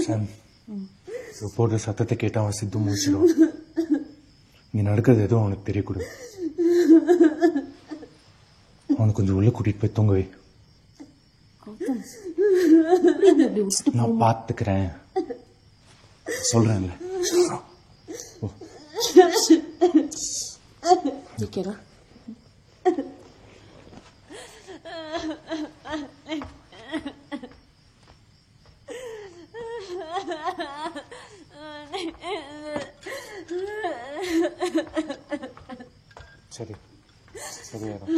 சாம், போடுற சத்தத்தை கேட்டா அவன் சித்து முடிச்சிடும். நீ நடக்கிறது எதுவும் அவனுக்கு தெரியக்கூடாது. அவனுக்கு கொஞ்சம் உள்ள கூட்டிட்டு போய் தூங்க வை. நான் பாத்துக்கிறேன் சொல்றேன்ல. சரி சரியாதான்.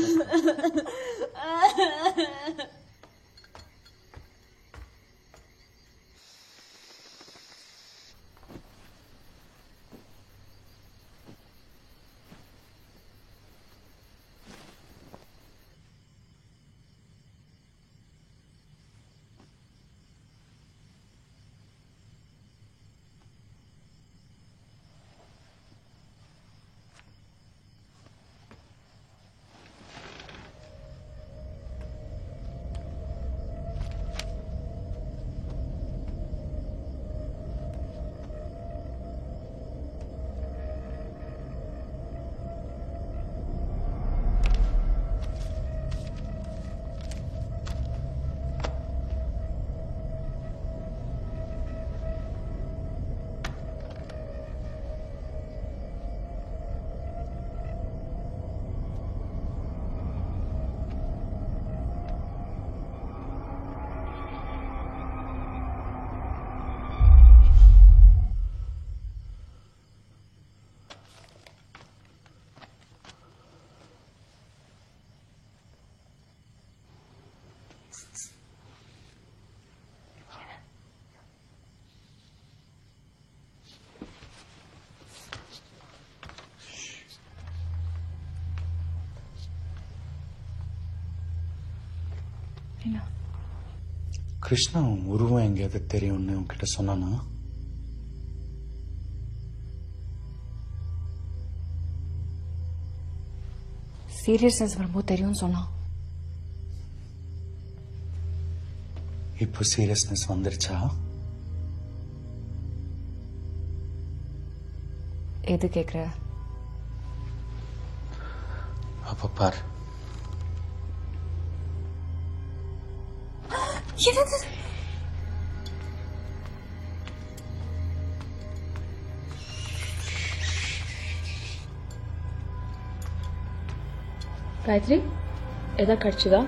கிருஷ்ணா உருவம் எங்கேயாவது தெரியும்னு உன்கிட்ட சொன்னானா? சீரியஸ்னஸ் வரும்போது தெரியும்னு சொன்னான். இப்போ சீரியஸ்னஸ் வந்துருச்சா? எது கேக்குற? அப்ப பார். காயத்ரி எதா கிடைச்சதா?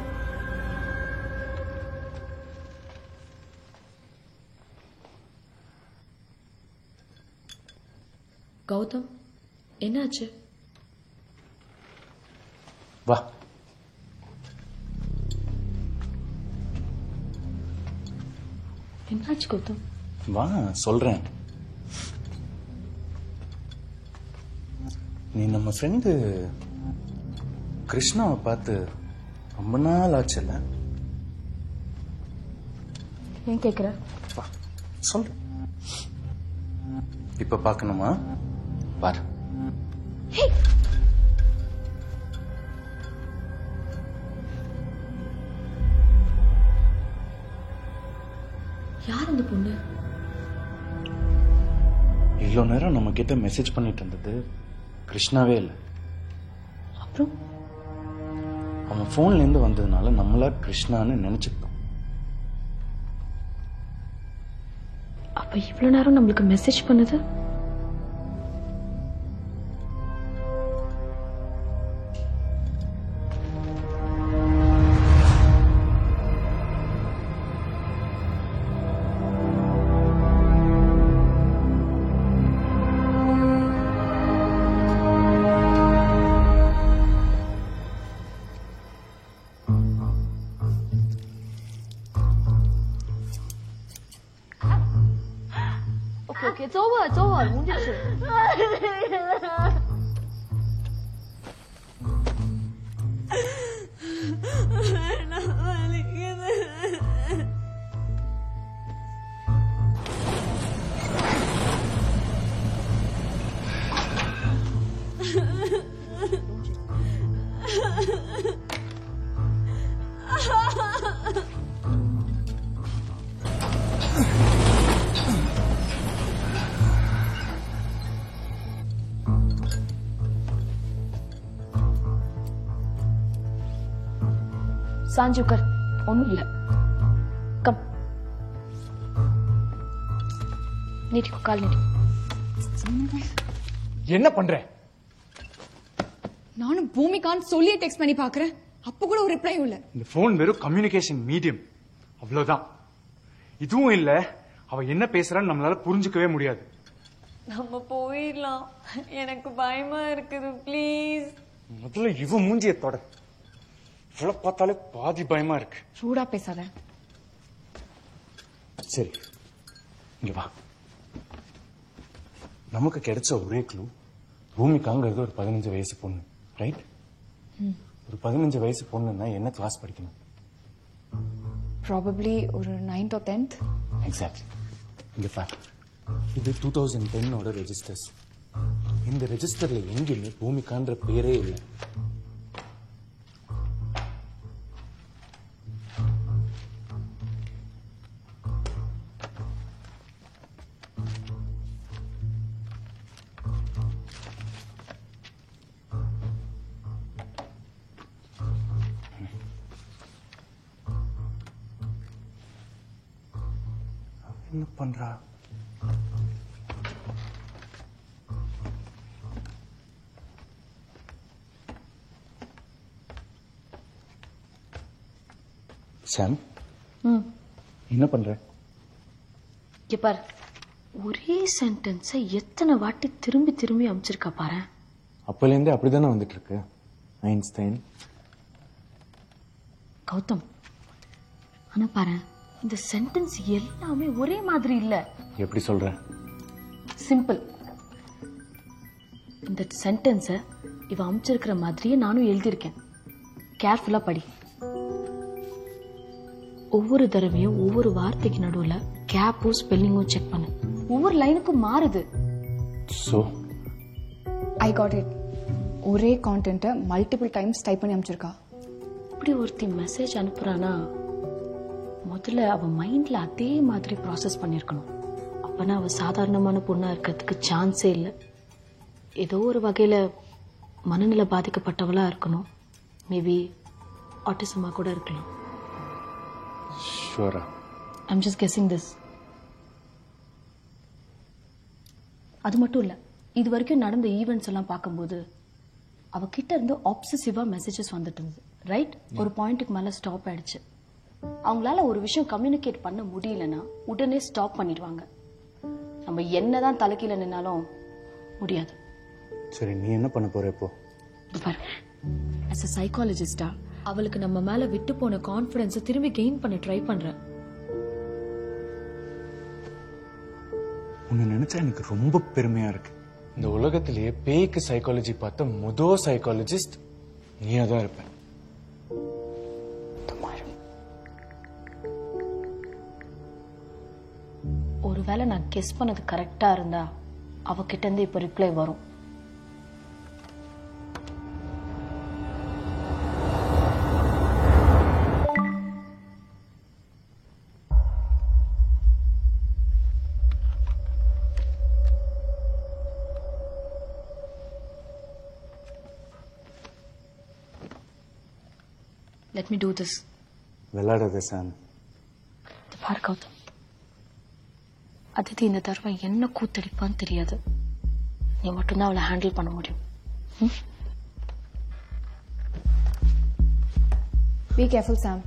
கௌதம் என்னாச்சு? வா. என்னாச்சு கௌதம்? வா சொல்றேன். நீ நம்ம ஃப்ரெண்டு கிருஷ்ணாவை பார்த்து ரொம்ப நாள் ஆச்சுல்ல? ஏன் கேக்குற? வா சொல்லு. இப்ப பார்க்கணுமா? பாரு. யார் அந்த பொண்ணு? இவ்வளவு நேரம் நம்ம கிட்ட மெசேஜ் பண்ணிட்டு இருந்தது கிருஷ்ணாவே இல்லை. அப்புறம் அவன் போன்ல இருந்து வந்ததுனால நம்மளா கிருஷ்ணான்னு நினைச்சுக்கிட்டோம். அப்ப இவ்வளவு நேரம் நம்மளுக்கு மெசேஜ் பண்ணது Okay, it's over, முடிஞ்சிருச்சு. சாஞ்சு உட்கார், ஒண்ணும் இல்ல. கம் நீட்டிக்கோ, கால் நீட்டி. என்ன பண்ற? நானும் பூமிகான்னு சொல்லி டெக்ஸ்ட் பண்ணி பாக்குறேன், அப்ப கூட ஒரு ரிப்ளை இல்ல. இந்த போன் வெறும் கம்யூனிகேஷன் மீடியம், அவ்வளவுதான். இதுவும் இல்ல, அவ என்ன பேசுறான்னு நம்மளால புரிஞ்சுக்கவே முடியாது. நம்ம போயிடலாம், எனக்கு பயமா இருக்குது, ப்ளீஸ். முதல்ல இவ மூஞ்சிய தொட. இவ்வளவு பார்த்தாலே பாதி பயமா இருக்கு. ரூடா பேசாத. சரி இங்க வா. நமக்கு கிடைச்ச ஒரே க்ளூ பூமிக்காங்கிறது ஒரு 15 வயசு பொண்ணு, ரைட்? ஒரு 15 வயசு பொண்ணுன்னா என்ன கிளாஸ் படிக்கணும்? ப்ராபப்ளி ஒரு 9th or 10th. எக்ஸாக்ட்லி. இங்க பாரு, இது 2010ஓட ரெஜிஸ்டர்ஸ். இந்த ரெஜிஸ்டர்ல எங்கேயுமே பூமிக்கான்ற பேரே இல்லை. என்ன பண்றா? சாம், என்ன பண்ற? இங்க பாரு, ஒரே சென்டென்ஸை எத்தனை வாட்டி திரும்பி திரும்பி அமைச்சிருக்கா பாரு. அப்பல இருந்தே அப்படிதானே வந்துட்டு இருக்கு. ஐன்ஸ்டைன். கௌதம், ஆனா பாரு, இந்த சென்டென்ஸ் எல்லாமே ஒரே மாதிரி இல்ல. எப்படி சொல்ற? சிம்பிள். இந்த சென்டென்ஸை இவ அமைச்சிருக்கிற மாதிரியே நானும் எழுதியிருக்கேன். கேர்ஃபுல்லா படி. ஒவ்வொரு தடவையும் ஒவ்வொரு வார்த்தைக்கு நடுவுல கேப்பும் ஸ்பெல்லிங்கும் செக் பண்ணு. ஒவ்வொரு லைனுக்கும் மாறுது. So I got it. ஒரே கான்டென்ட்டை மல்டிபிள் டைம்ஸ் டைப் பண்ணி அனுப்பிச்சிருக்கா. இப்படி ஒருத்தி மெசேஜ் அனுப்புறானா முதல்ல அவ மைண்ட்ல அதே மாதிரி ப்ராசஸ் பண்ணிருக்கணும். அப்பனா அவ சாதாரணமான பொண்ணா இருக்கிறதுக்கு சான்ஸே இல்லை. ஏதோ ஒரு வகையில மனநிலை பாதிக்கப்பட்டவளா இருக்கணும். மேபி ஆட்டிசமா கூட இருக்கலாம். ஷூரா? I'm just guessing this. அது மட்டும் இல்ல, இது வரைக்கும் நடந்த ஈவெண்ட்ஸ் எல்லாம் பார்க்கும்போது அவகிட்ட இருந்து ஆப்சசிவா மெசேஜஸ் வந்துட்டு இருந்தது. ரைட்? ஒரு பாயிண்ட்டுக்கு மேல ஸ்டாப் ஆயிடுச்சு. அவங்களால ஒரு விஷயம் கம்யூனிகேட் பண்ண முடியலன்னா உடனே ஸ்டாப் பண்ணிடுவாங்க. நம்ம என்னதான் தலைக்கீழ நின்னாலும் முடியாது. சரி, நீ என்ன பண்ண போற இப்போ? as a சைக்காலஜிஸ்டா அவளுக்கு நம்ம மேல விட்டு போன கான்ஃபிடன்ஸை திரும்பி கெயின் பண்ண ட்ரை பண்றேன். உன்னை நினைச்சா எனக்கு ரொம்ப பெருமையா இருக்கு. இந்த உலகத்திலேயே பேய்க்கு சைக்காலஜி பார்த்த முதல் சைக்காலஜிஸ்ட் நீயா தான் இருப்ப. ஒருவேளை நான் கெஸ் பண்ணது கரெக்டா இருந்தா அவகிட்ட இருந்து இப்ப ரிப்ளை வரும். Let me do this. விளையாடாத சாம். பாரு கௌதம், அதித்தி இந்த தடவை என்ன கூத்தடிப்பான்னு தெரியாது. நீ மட்டும்தான் அவளை ஹேண்டில் பண்ண முடியும். Be careful, Sam.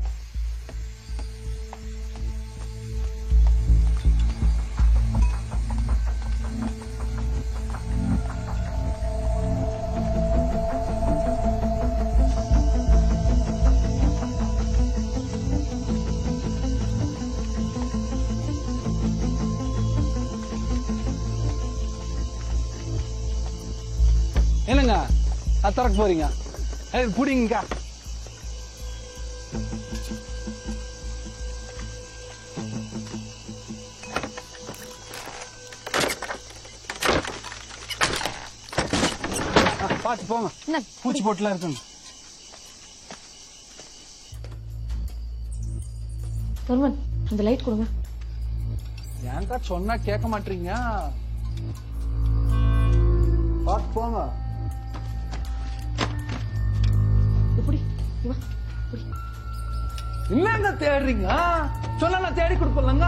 என்னங்க திறக்க போறீங்க? புடிங்க. பாத்து போங்க. பூச்சி போட்டுலாம் இருக்குங்க. தர்மன், அந்த லைட் கொடுங்க. ஏன்டா சொன்னா கேட்க மாட்டீங்க? பாத்து போங்க. என்னங்க தேடுறீங்க? சொன்னா நான் தேடி கொடுப்பலங்க.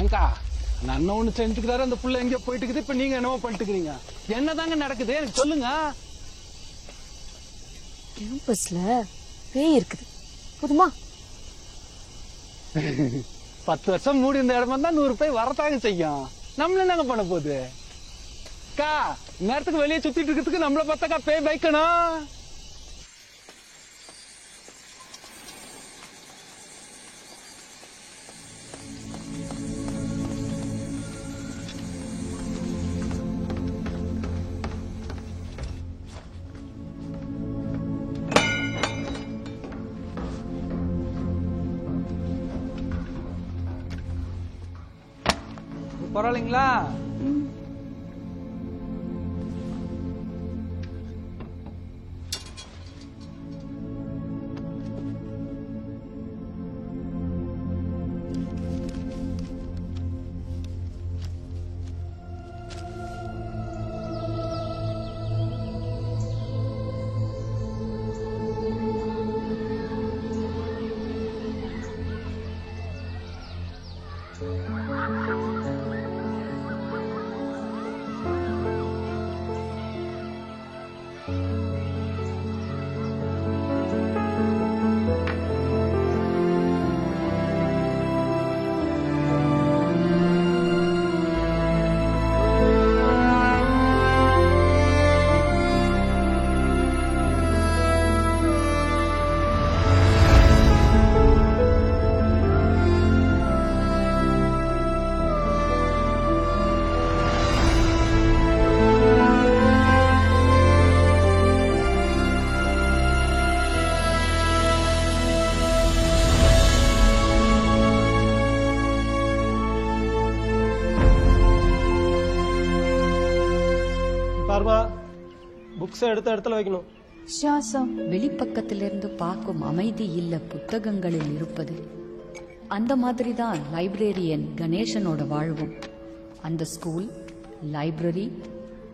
ஏங்கா நான் ஒண்ணு செஞ்சுக்கிறாரு, அந்த புள்ள எங்க போயிட்டு இருக்குது. இப்ப நீங்க என்னவோ பண்ணிட்டுக்கிறீங்க. என்னதாங்க நடக்குது எனக்கு சொல்லுங்க. கேம்பஸ்ல பேய் இருக்குது, போதுமா? 10 வருஷம் மூடி இந்த இடமா தான் 100 பேய் வரத்தாங்க செய்யும். நம்மள என்னங்க பண்ண போகுது? கா நேரத்துக்கு வெளியே சுத்திட்டு இருக்கிறதுக்கு நம்மள பார்த்தாக்கா பேய் வைக்கணும். பரவாயில்லைங்களா? புக்ஸ் எடுத்த இடத்துல வைக்கணும். வெளிப்பக்கத்திலிருந்து பார்க்கும் அமைதி இல்ல புத்தகங்களில் இருப்பது. அந்த மாதிரி தான் லைப்ரரியன் கணேசனோட வாழ்வும். அந்த ஸ்கூல், லைப்ரரி,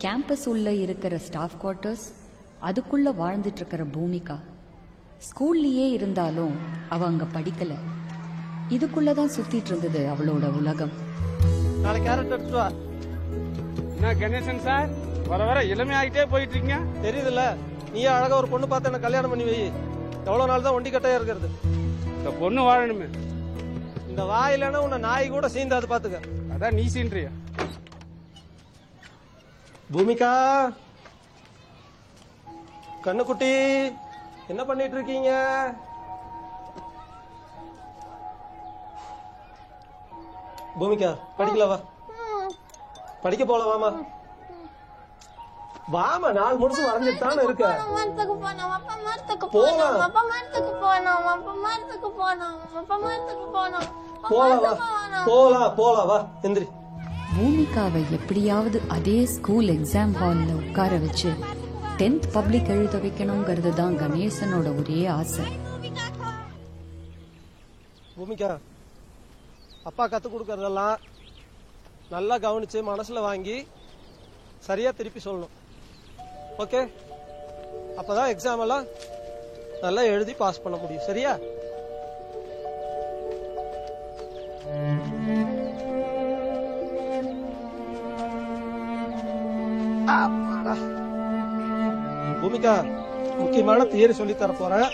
கேம்பஸ் உள்ள இருக்கிற ஸ்டாஃப் குவார்ட்டர்ஸ், அதுக்குள்ள வாழ்ந்துட்டு இருக்கிற பூமிகா. ஸ்கூல்லையே இருந்தாலும் அவ அங்க படிக்கல. இதுக்குள்ளதான் சுத்திட்டு இருந்தது அவளோட உலகம். நாளைக்கு கேரட் எடுத்துட்டு வா. என்ன கணேசன் சார், வர வர இளமையாகிட்டே போயிட்டு இருக்கீங்க. தெரியுதுல்ல, நீயே அழகா ஒரு பொண்ணு பார்த்து என்ன கல்யாணம் பண்ணி வை. எவ்வளவு நாள் தான் ஒண்டி கட்டையா இருக்கிறது? இந்த பொண்ணு வாழணுமே. இந்த வாயிலன்னா உன்னை நாய் கூட சீந்தாது பாத்துக்க. அதான் நீ சீன்றியா? பூமிகா, கண்ணுக்குட்டி, என்ன பண்ணிட்டு இருக்கீங்க? பூமிகா, படிக்கல வா. படிக்க போல வாமா. வாமா, நாள் முடிச்சு வரைஞ்சிட்டு தானே இருக்க. போலாம் வா, எந்திரி. பூமிகாவை எப்படியாவது அதே ஸ்கூல் எக்ஸாம் ஹால்ல உட்கார வச்சு 10th பப்ளிக் எழுத வைக்கணுங்கிறது தான் கணேசனோட ஒரே ஆசை. பூமிகா, அப்பா கத்து கொடுக்கறதெல்லாம் நல்லா கவனிச்சு மனசுல வாங்கி சரியா திருப்பி சொல்லணும். ஓகே? அப்பதான் எக்ஸாம் எல்லாம் நல்லா எழுதி பாஸ் பண்ண முடியும். சரியா? பூமிகா, முக்கியமான தியரி சொல்லி தர போறேன்.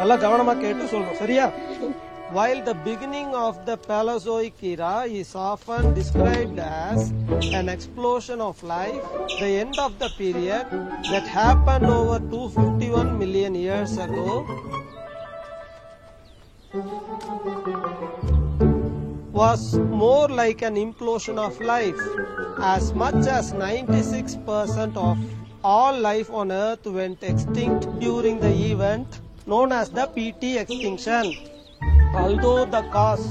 நல்லா கவனமா கேட்டு சொல்லணும். சரியா? While the beginning of the Paleozoic era is often described as an explosion of life, the end of the period that happened over 251 million years ago was more like an implosion of life. As much as 96% of all life on Earth went extinct during the event known as the PT extinction. Although the cause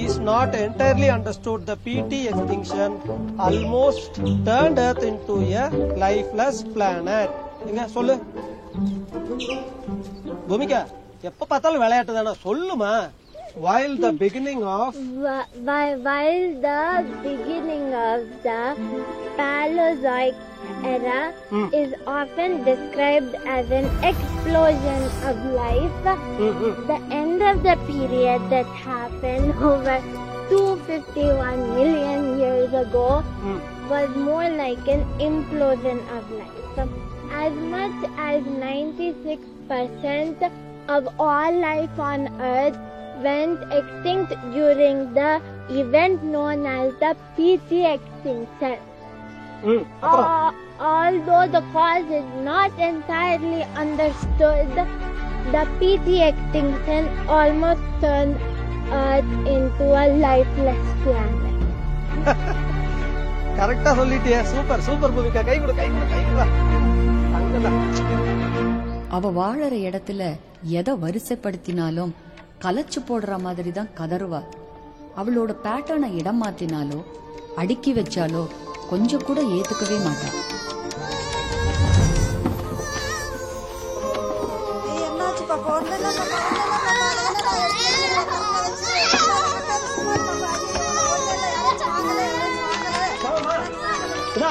is not entirely understood, the PT extinction almost turned Earth into a lifeless planet. எங்க சொல்லு பூமிகா, எப்ப பார்த்தாலும் விளையாட்டு தானே, சொல்லுமா. While the beginning of the Paleozoic era is often described as an explosion of life, the end of the period that happened over 251 million years ago was more like an implosion of life. As much as 96% of all life on Earth went extinct during the event known as the PT extinction. Although the cause is not entirely understood, the PT extinction almost turned Earth into a lifeless planet. கரெக்டா சொல்லிட்டியா. Super super Bhumika, கை கொடு. அவ வாழற இடத்துல எதை வரிசைப்படுத்தினாலும் கலைச்சு போடுற மாதிரி தான் கதறுவா. அவளோட பேட்டர்னை இடம் மாத்தினாலோ அடுக்கி வச்சாலோ கொஞ்சம் கூட ஏத்துக்கவே மாட்டான்.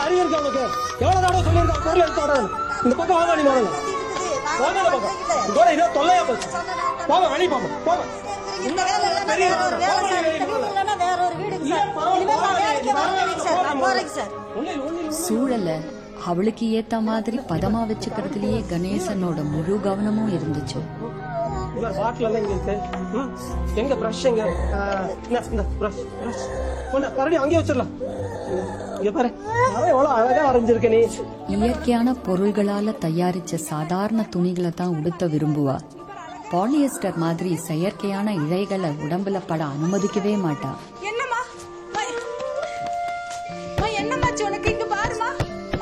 அறிவு இருக்கு அவனுக்கு. எவ்வளவு தடவை சொல்லியிருக்கான் பொருள் எடுத்து வர. இந்த பக்கம் வாங்க, நீ முதல்ல பக்கம் இதோட இதோ தொல்லையா போச்சு. போக வெளியே போக போக. சூழல அவளுக்கு ஏத்த மாதிரி பதமா வச்சுக்கிறதுலயே கணேசனோட முழு கவனமும் இருந்துச்சு. எங்க பிரஷ் எங்க? அங்கே வச்சிடலாம். இயற்கையான பொருள்களால தயாரிச்ச சாதாரண துணிகளை தான் உடுத்த விரும்புவா. பாலியஸ்டர் மாதிரி செயற்கையான இழைகளை உடம்புல பட அனுமதிக்கவே மாட்டா. என்னம்மா என்னமாச்சு உனக்கு? இங்க பாருமா,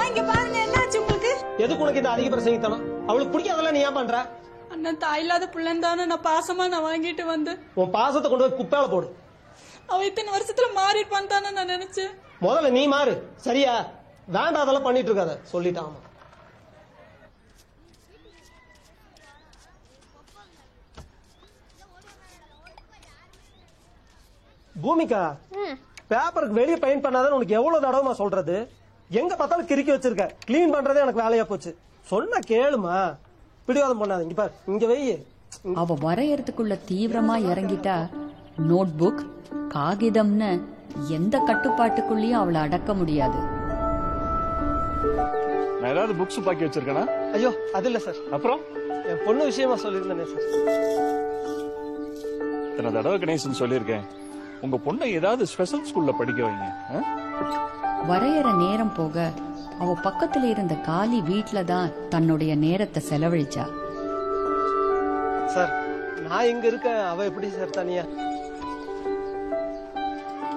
இங்க பாருங்க, என்னாச்சு உங்களுக்கு? எதுக்கு உனக்கு இந்த அதிக பிரசங்கித்தனம்? அவளுக்கு பிடிக்காதெல்லாம் நீ ஏன் பண்ற? அண்ணன் தாய் இல்லாத பிள்ளைன்னு தானே நான் பாசமா வாங்கிட்டு வந்து. உன் பாசத்தை கொண்டு போய் குப்பையில போடு. அவ இத்தனை வருஷத்துல மாறிடுப்பான்னு தானே நான் நினைச்சேன். முதல்ல நீ மாறு. சரியா? வேண்டாம் அதெல்லாம் பண்ணிட்டு இருக்காத. சொல்லிட்டாமா. பூமிகா பேப்பருக்கு வெளியே பெயிண்ட் பண்ணாதான் உனக்கு எவ்வளவு தடவை சொல்றது? எங்க பார்த்தாலும் கிறுக்கி வச்சிருக்க. கிளீன் பண்றதே எனக்கு வேலையா போச்சு. சொன்ன கேளுமா, பிடிவாதம் பண்ணாதீங்க. பாரு இங்க வை. அவ வரையறதுக்குள்ள தீவிரமா இறங்கிட்டா நோட் புக் காகிதம்னு எந்த கட்டுப்பாட்டுக்குள்ளயும் அவளை அடக்க முடியாது. நான் ஏதாவது புக்ஸ் பாக்கி வச்சிருக்கேனா? ஐயோ அது இல்ல சார். அப்புறம் என் பொண்ணு விஷயமா சொல்லியிருந்தேனே சார். இத்தனை தடவை கணேசன் சொல்லியிருக்கேன், உங்க பொண்ணை ஏதாவது ஸ்பெஷல் ஸ்கூல்ல படிக்க வைங்க. வரையற நேரம் போக அவ பக்கத்துல இருந்த காலி வீட்ல தான் தன்னுடைய நேரத்தை செலவழிச்சா. சார் நான் இங்க இருக்கேன், அவ எப்படி சார் தனியா?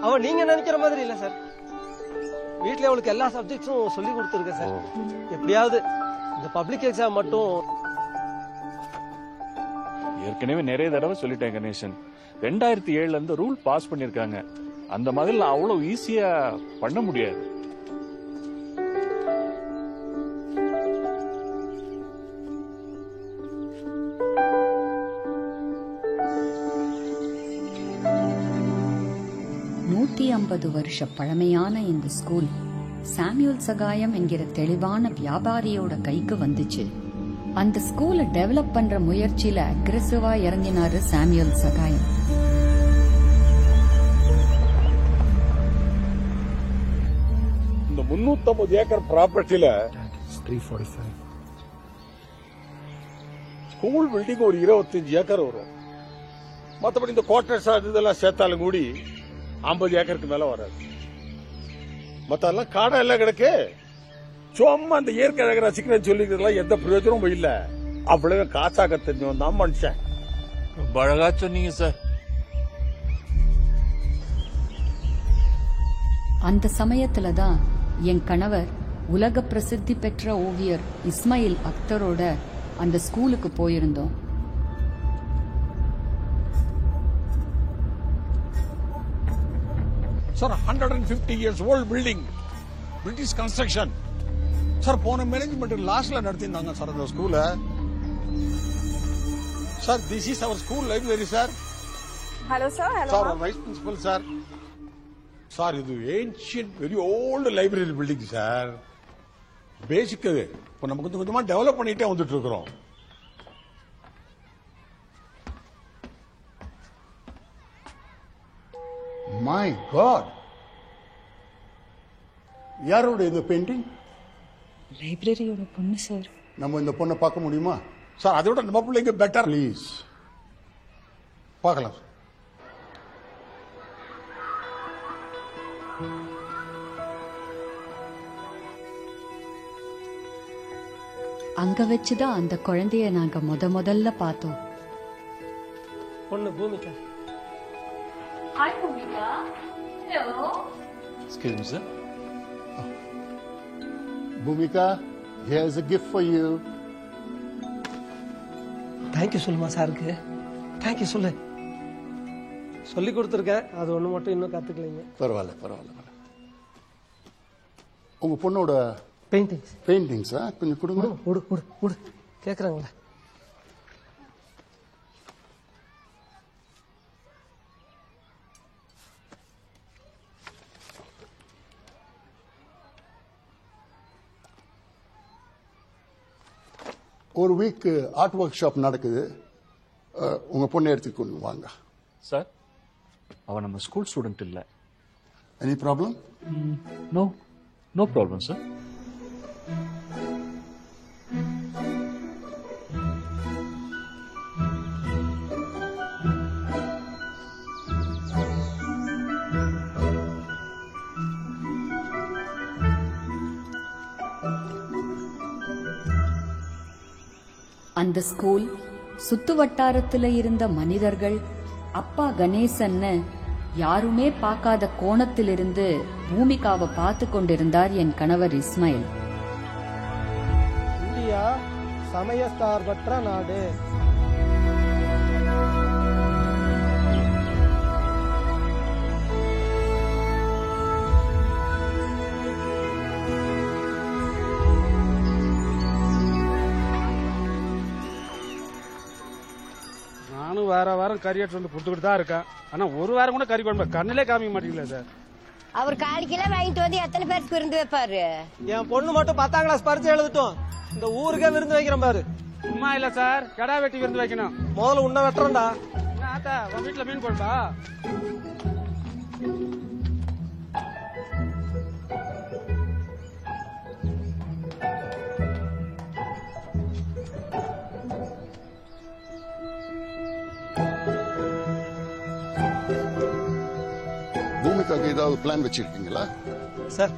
அவ நீங்க நினைக்கிற மாதிரி இல்ல சார். வீட்ல அவளுக்கு எல்லா சப்ஜெக்ட்ஸும் சொல்லி கொடுத்துருக்கேன் சார். எப்படியாவது இந்த பப்ளிக் எக்ஸாம் மட்டும். ஏற்கனவே நிறைய தடவை சொல்லிட்டேன் கணேசன், 2007ல இருந்து ரூல் பாஸ் பண்ணிருக்காங்க. அந்த மாதிரி அவ்வளவு ஈஸியா பண்ண முடியாது. வருஷ பழமையான இந்த ஸ்கூல் சாமுவேல் சகாயம் என்கிற தெளிவான வியாபாரியோட கைக்கு வந்துச்சு. அந்த ஸ்கூலை டெவலப் பண்ற முயற்சியில அக்ரெசிவா இறங்கினாரு சாமுவேல் சகாயம். இந்த 350 ஏக்கர் ப்ராப்பர்ட்டில 345 ஸ்கூல் பில்டிங் ஒரு 25 ஏக்கர் வரும். மற்றபடி இந்த குவார்டர்ஸ் இதெல்லாம் சேர்த்தாலும் கூடி 50 ஏக்கருக்கு மேல வராது. மத்தெல்லாம் காடா எல்லாம் கிடக்கு. சும்மா அந்த இயற்கை அழகை ரசிக்கிறேன்னு சொல்லிக்கிறதுலாம் எந்த பிரயோஜனமும் இல்ல. அவ்வளவு காசாக்க தெரிஞ்சவன் தான் மனுஷன். ரொம்ப அழகா சொன்னீங்க சார். அந்த சமயத்துலதான் என் கணவர் உலக பிரசித்தி பெற்ற ஓவியர் இஸ்மாயில் அக்தரோட அந்த ஸ்கூலுக்கு போயிருந்தோம். Sir 150 years old building, British construction. Sir போன மேனேஜ்மெண்ட் லாஸ்ட்ல நடத்திருந்தாங்க சார் அந்த ஸ்கூல. Sir this is our school library sir. Hello sir. Hello sir vice principal sir. Sir இது ancient very old library building sir. Basic அது இப்போ நம்ம கொஞ்சம் கொஞ்சமா டெவலப் பண்ணிட்டே வந்துட்டு இருக்கிறோம். மை காட், யாரோட இந்த பெயிண்டிங்? லைப்ரரியோட பொண்ணு சார். நம்ம இந்த பொண்ணை பார்க்க முடியுமா சார்? அதோட நம்ம பிள்ளைங்க பெட்டர். ப்ளீஸ் பார்க்கலாம். அங்க வச்சுதான் அந்த குழந்தைய நாங்க முதல்ல பார்த்தோம். பொண்ணு Bhumika. Hi, Bhumika. Hello. Excuse me, sir. Bhumika, here's a gift for you. Thank you சொல்லுமா சாருக்கு. Thank you சொல்லு. சொல்லி கொடுத்துருக்கேன், அது ஒண்ணு மட்டும் இன்னும் கத்துக்கலைங்க. பரவாயில்ல பரவாயில்ல. உங்க பொண்ணோட பெயிண்டிங்ஸா கொஞ்சம் கொடுங்க. கேக்குறாங்களா? ஒரு வீக் ஆர்ட் ஒர்க் ஷாப் நடக்குது. உங்க பொண்ணை எடுத்துக்கொண்டு வாங்க. சார் அவ நம்ம ஸ்கூல் ஸ்டூடெண்ட் இல்ல. Any problem? No problem sir. அந்த ஸ்கூல் சுத்து வட்டாரத்துல இருந்த மனிதர்கள் அப்பா கணேசன்னு யாருமே பார்க்காத கோணத்திலிருந்து பூமிகாவை பார்த்து கொண்டிருந்தார் என் கணவர் இஸ்மாயில். இந்தியா சமயசார்பற்ற நாடு. வாரம் கறி எடுத்து வந்து கொடுத்துக்கிட்டு தான் இருக்கேன். ஆனா ஒரு வாரம் கூட கறி குழம்பு கண்ணிலே காமிக்க மாட்டீங்களா சார்? அவர் 4 கிலோ வாங்கிட்டு வந்து எத்தனை பேருக்கு விருந்து வைப்பாரு? என் பொண்ணு மட்டும் 10ஆம் கிளாஸ் பரிச்சை எழுதட்டும், இந்த ஊருக்கே விருந்து வைக்கிறேன் பாரு. சும்மா இல்ல சார், கடா வெட்டி விருந்து வைக்கணும். முதல்ல உன்ன வெட்டுறோம்டா. ஆத்தா உன் வீட்டுல மீன் குழம்பா? பூமிக்காக ஏதாவது பிளான் வச்சிருக்கீங்களா? சார்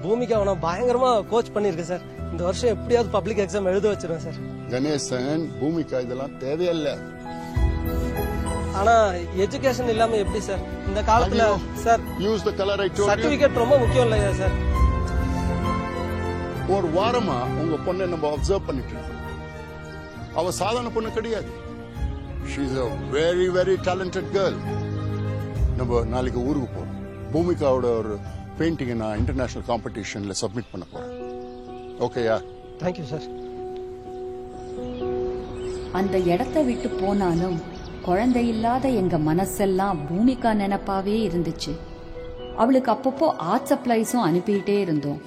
பூமிகா அவனை பயங்கரமா கோச் பண்ணிருக்கேன் சார். இந்த வருஷம் எப்படியாவது பப்ளிக் எக்ஸாம் எழுத வச்சிருவேன் சார். கணேசன், பூமிகா இதெல்லாம் தேவையில்லை. ஆனா எஜுகேஷன் இல்லாம எப்படி சார் இந்த காலத்துல? Sir use the colour I told you. Certificate ரொம்ப முக்கியம் இல்லையா சார்? ஒரு வாரமா உங்க பொண்ணை நம்ம அப்சர்வ் பண்ணிட்டு இருக்கோம். அவ சாதாரண பொண்ணு கிடையாது. She is a very very talented girl. நம்ம நாளைக்கு ஊருக்கு போறோம். பூமிகாவோட ஒரு பெயிண்டிங் நான் இன்டர்நேஷனல் காம்படிஷன்ல சப்மிட் பண்ண போறேன். ஓகேயா? Thank you sir. அந்த இடத்தை விட்டு போனாலும் குழந்தை இல்லாத எங்க மனசெல்லாம் பூமிகா நினைப்பாவே இருந்துச்சு. அவளுக்கு அப்பப்போ ஆர்ட் சப்ளைஸும் அனுப்பிட்டே இருந்தோம்.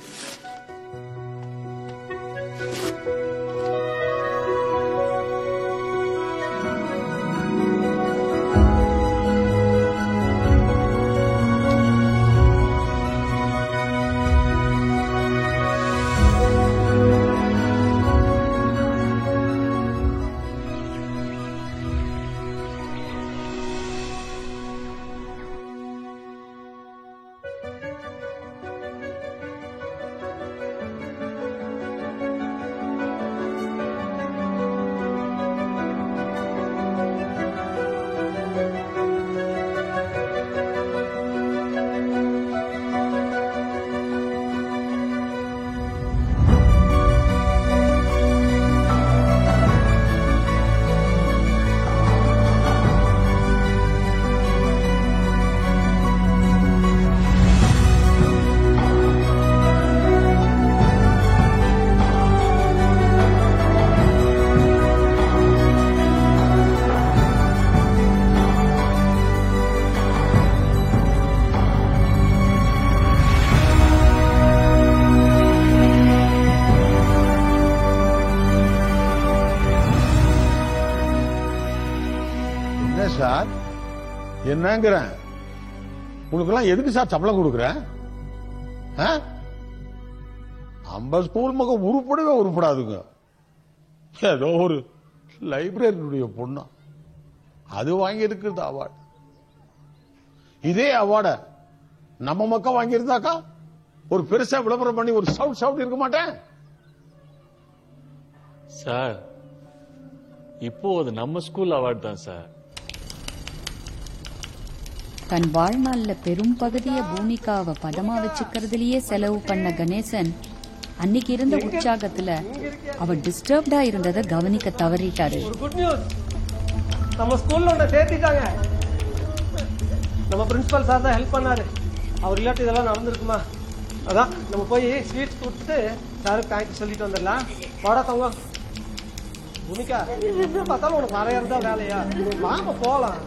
சார் என்னங்கிறேன், உனக்கெல்லாம் எதுக்கு சார் சம்பளம் கொடுக்குறேன்? 50 ஸ்கூல் மகம் உருப்படவே உருப்படாதுங்க. ஏதோ ஒரு லைப்ரரியுடைய பொண்ணா அது வாங்கி இருக்கிறது அவார்டு. இதே அவார்ட நம்ம மக்கள் வாங்கியிருந்தாக்கா ஒரு பெருசா விளம்பரம் பண்ணி ஒரு சவுட் இருக்க மாட்டேன் சார். இப்போ அது நம்ம ஸ்கூல் அவார்டு தான் சார். தன் வாழ்நாள்ல பெரும் பகுதிய பூமிகாவை பதமா வச்சுக்கிறதுலயே செலவு பண்ண கணேசன் அன்னைக்கு இருந்த உற்சாகத்துல அவ டிஸ்டர்ப்டா இருந்ததை கவனிக்க தவறிட்டாரு. ஒரு குட் நியூஸ், நம்ம ஸ்கூல்ல ஒண்ணு சேர்த்திட்டாங்க. நம்ம பிரின்சிபல் சார் தான் ஹெல்ப் பண்ணாரு. அவர் இல்லாட்டி இதெல்லாம் நடந்திருக்குமா? அதான் நம்ம போய் ஸ்வீட்ஸ் கொடுத்துட்டு சாருக்கு தேங்க்யூ சொல்லிட்டு வந்துடலாம். வாடா தங்க. பூமிகா பார்த்தாலும் உனக்கு வரையறதா வேலையா? வாங்க போலாம்.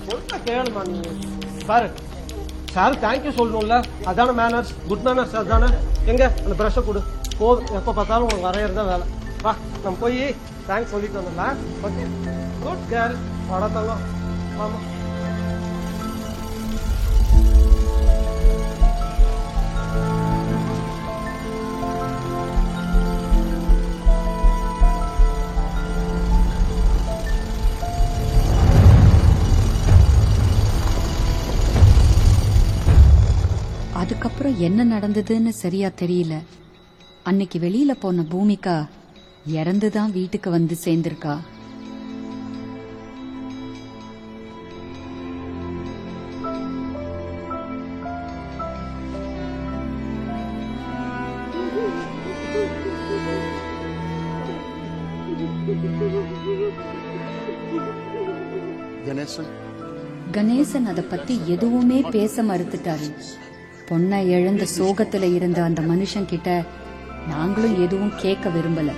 சொல்ல கேளுமா நீ. பாரு சார் தேங்க்யூ சொல்லணும்ல, அதான மேனர்ஸ், குட் மேனர்ஸ் அதானே. எங்க அந்த பிரஷை கொடு. போதும், எப்ப பார்த்தாலும் உனக்கு வரையறதா வேலை. வா நம்ம போய் தேங்க்ஸ் சொல்லிட்டு வந்துடலாம். Okay good girl. வாடா தங்க. ஆமா அதுக்கப்புறம் என்ன நடந்ததுன்னு சரியா தெரியல. அன்னைக்கு வெளியில போன பூமிகா இறந்துதான் வீட்டுக்கு வந்து சேர்ந்திருக்கா. கணேசன் அதை பத்தி எதுவுமே பேச மறுத்துட்டாரு. பொண்ணை இழந்த சோகத்துல இருந்த அந்த மனுஷன் கிட்ட நாங்களும் எதுவும் கேட்க விரும்பல.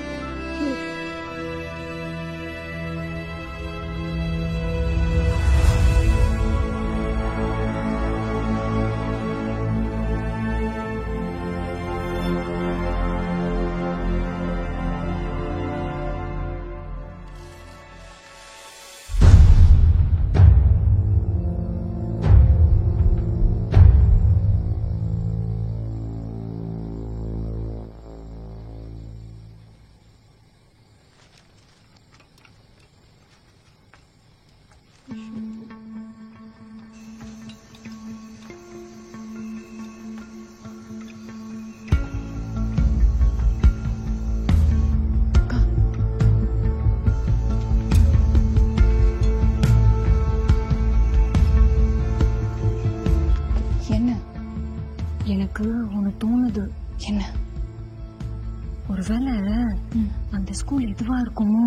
எனக்கு ஒண்ணு தோணுது. என்ன? ஒருவேளை அந்த ஸ்கூல் எதுவா இருக்குமோ?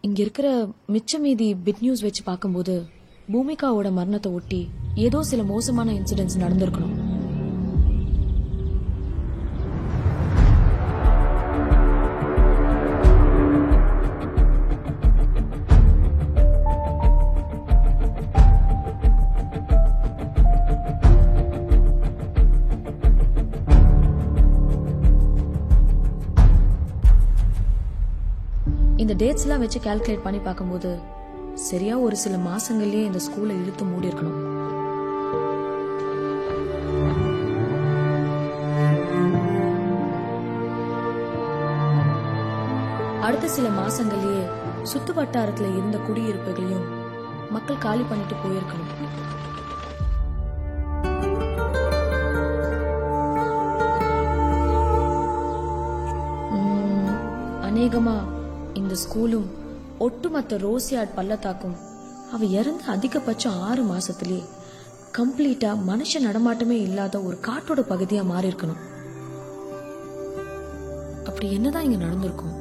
இங்க இருக்கிற மிச்ச மீதி பிட் நியூஸ் வச்சு பார்க்கும்போது பூமிகாவோட மரணத்தை ஒட்டி ஏதோ சில மோசமான இன்சிடென்ட்ஸ் நடந்திருக்கணும். இந்த டேட்ஸ் எல்லாம் வச்சு கால்குலேட் பண்ணி பார்க்கும்போது சரியா ஒரு சில மாசங்கள்லயே இந்த ஸ்கூலை இழுத்து மூடி இருக்கணும். அடுத்த சில மாசங்கள்லயே சுத்து வட்டாரத்துல இருந்த குடியிருப்புகளையும் மக்கள் காலி பண்ணிட்டு போயிருக்கணும். அநேகமா இந்த ஸ்கூலும் ஒட்டுமொத்த ரோசியாட் பள்ளத்தாக்கும் அவ இறந்து அதிகபட்சம் 6 மாசத்திலே கம்ப்ளீட்டா மனுஷ நடமாட்டமே இல்லாத ஒரு காட்டோட பகுதியா மாறி இருக்கணும். அப்படி என்னதான் இங்க நடந்திருக்கும்?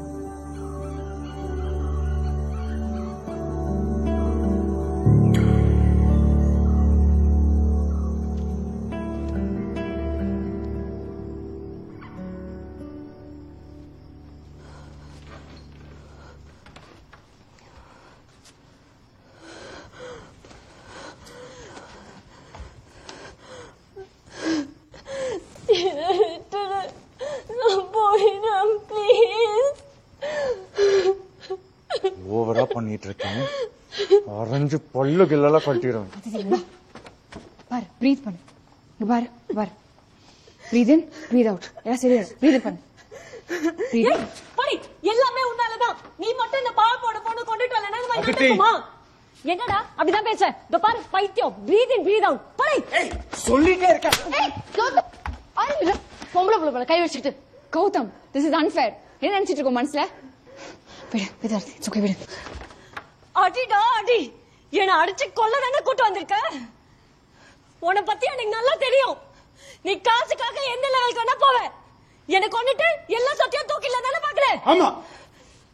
ஓவரா பண்ணிட்டு இருக்கேன். ஆரஞ்சு பல்லு கில்லெல்லாம் கட்டிடும். பாரு, பிரீத் பண்ணு. இங்க பாரு, பாரு. பிரீத் இன், பிரீத் அவுட். எல்லாம் சரியா பிரீத் பண்ணு. எல்லாமே உன்னாலதான். நீ மட்டும் இந்த பால் போட பொண்ணு கொண்டுட்டு வரலன்னா என்னடா அப்படிதான் பேச? இதோ பாரு பைத்தியம். பிரீத் இன், பிரீத் அவுட். படி. சொல்லிட்டே இருக்கேன். பொம்பளை புள்ள கை வச்சுக்கிட்டு. Gautham, this is unfair. என்ன நினைச்சிட்டு இருக்கோம் மனசுல? விடு, விதார்த்தி, சுக்கி விடு. அடிடா அடி. என்ன அடிச்சு கொல்லதானே கூட்டு வந்திருக்க? உன்னை பத்தி எனக்கு நல்லா தெரியும். நீ காசுக்காக எந்த லெவலுக்கு வேணா போவ. என்ன கொண்டுட்டு எல்லா சொத்தையும் தூக்கில தானே பாக்குற? ஆமா,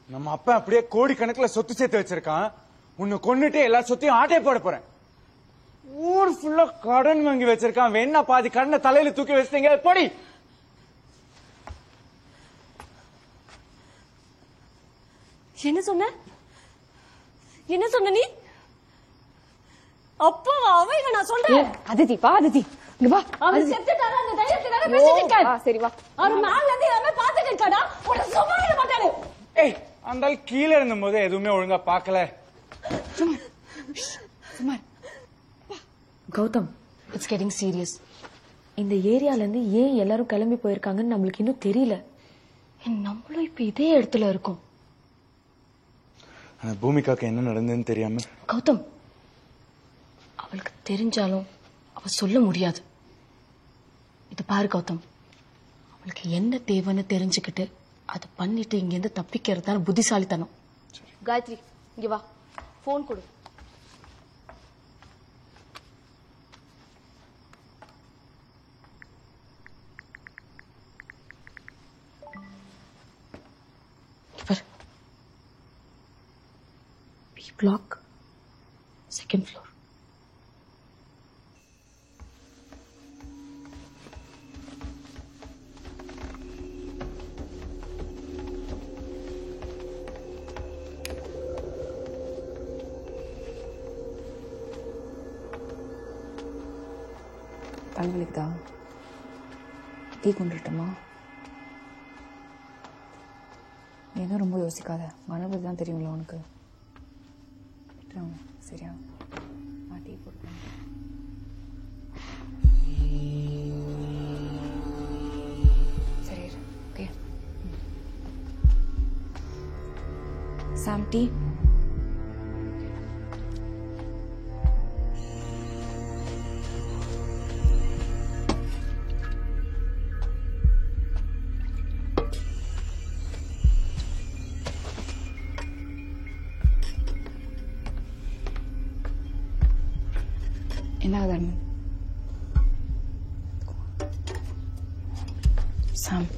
நம்ம அப்பா அப்படியே கோடி கணக்குல சொத்து சேர்த்து வச்சிருக்கான். உன்னை கொன்னுட்டு எல்லா சொத்தையும் ஆட்டே போட போறேன். ஊர் ஃபுல்லா கடன் வாங்கி வச்சிருக்கான். வேணா பாதி கடனை தலையில தூக்கி வச்சிட்டீங்க. போடி. என்ன சொன்ன? என்ன சொன்ன நீ? அப்பா அவன் நான் சொல்றேன். அதிதி பா, அதிதி இங்க வா. அவன் செத்துட்டாரா? அந்த தைரியத்துக்காக பேசிட்டு இருக்க. சரி வா. அவர் மேல இருந்து எல்லாமே பாத்துட்டு இருக்காடா. உன்னை சும்மா விட மாட்டாரு. ஏய், அந்த ஆள் கீழே இருந்தபோது எதுவுமே ஒழுங்கா பார்க்கல. Gautham, it's getting serious. இந்த ஏரியால இருந்து ஏன் எல்லாரும் கிளம்பி போயிருக்காங்கன்னு நம்மளுக்கு இன்னும் தெரியல. நம்மளும் இப்ப இதே இடத்துல இருக்கோம். பூமிகாக்கு என்ன நடந்ததுன்னு தெரியாம கௌதம், அவளுக்கு தெரிஞ்சாலும் அவ சொல்ல முடியாது. இது பாரு கௌதம், அவளுக்கு என்ன தேவைன்னு தெரிஞ்சுக்கிட்டு அதை பண்ணிட்டு இங்க இருந்து தப்பிக்கிறது தான் புத்திசாலித்தனம். காயத்ரி, இங்க வா. போன் கொடு. Block, 2nd floor. தலைவலிக்குதா? டீ கொண்டுட்டுமா? ஏதோ ரொம்ப யோசிக்காத. மனபதி தான் தெரியுங்களா உனக்கு? சரியா? நான் டீ போட்டுறேன். சரி ஓகே. சாம் டீ. என்ன ஆகுது? சாம்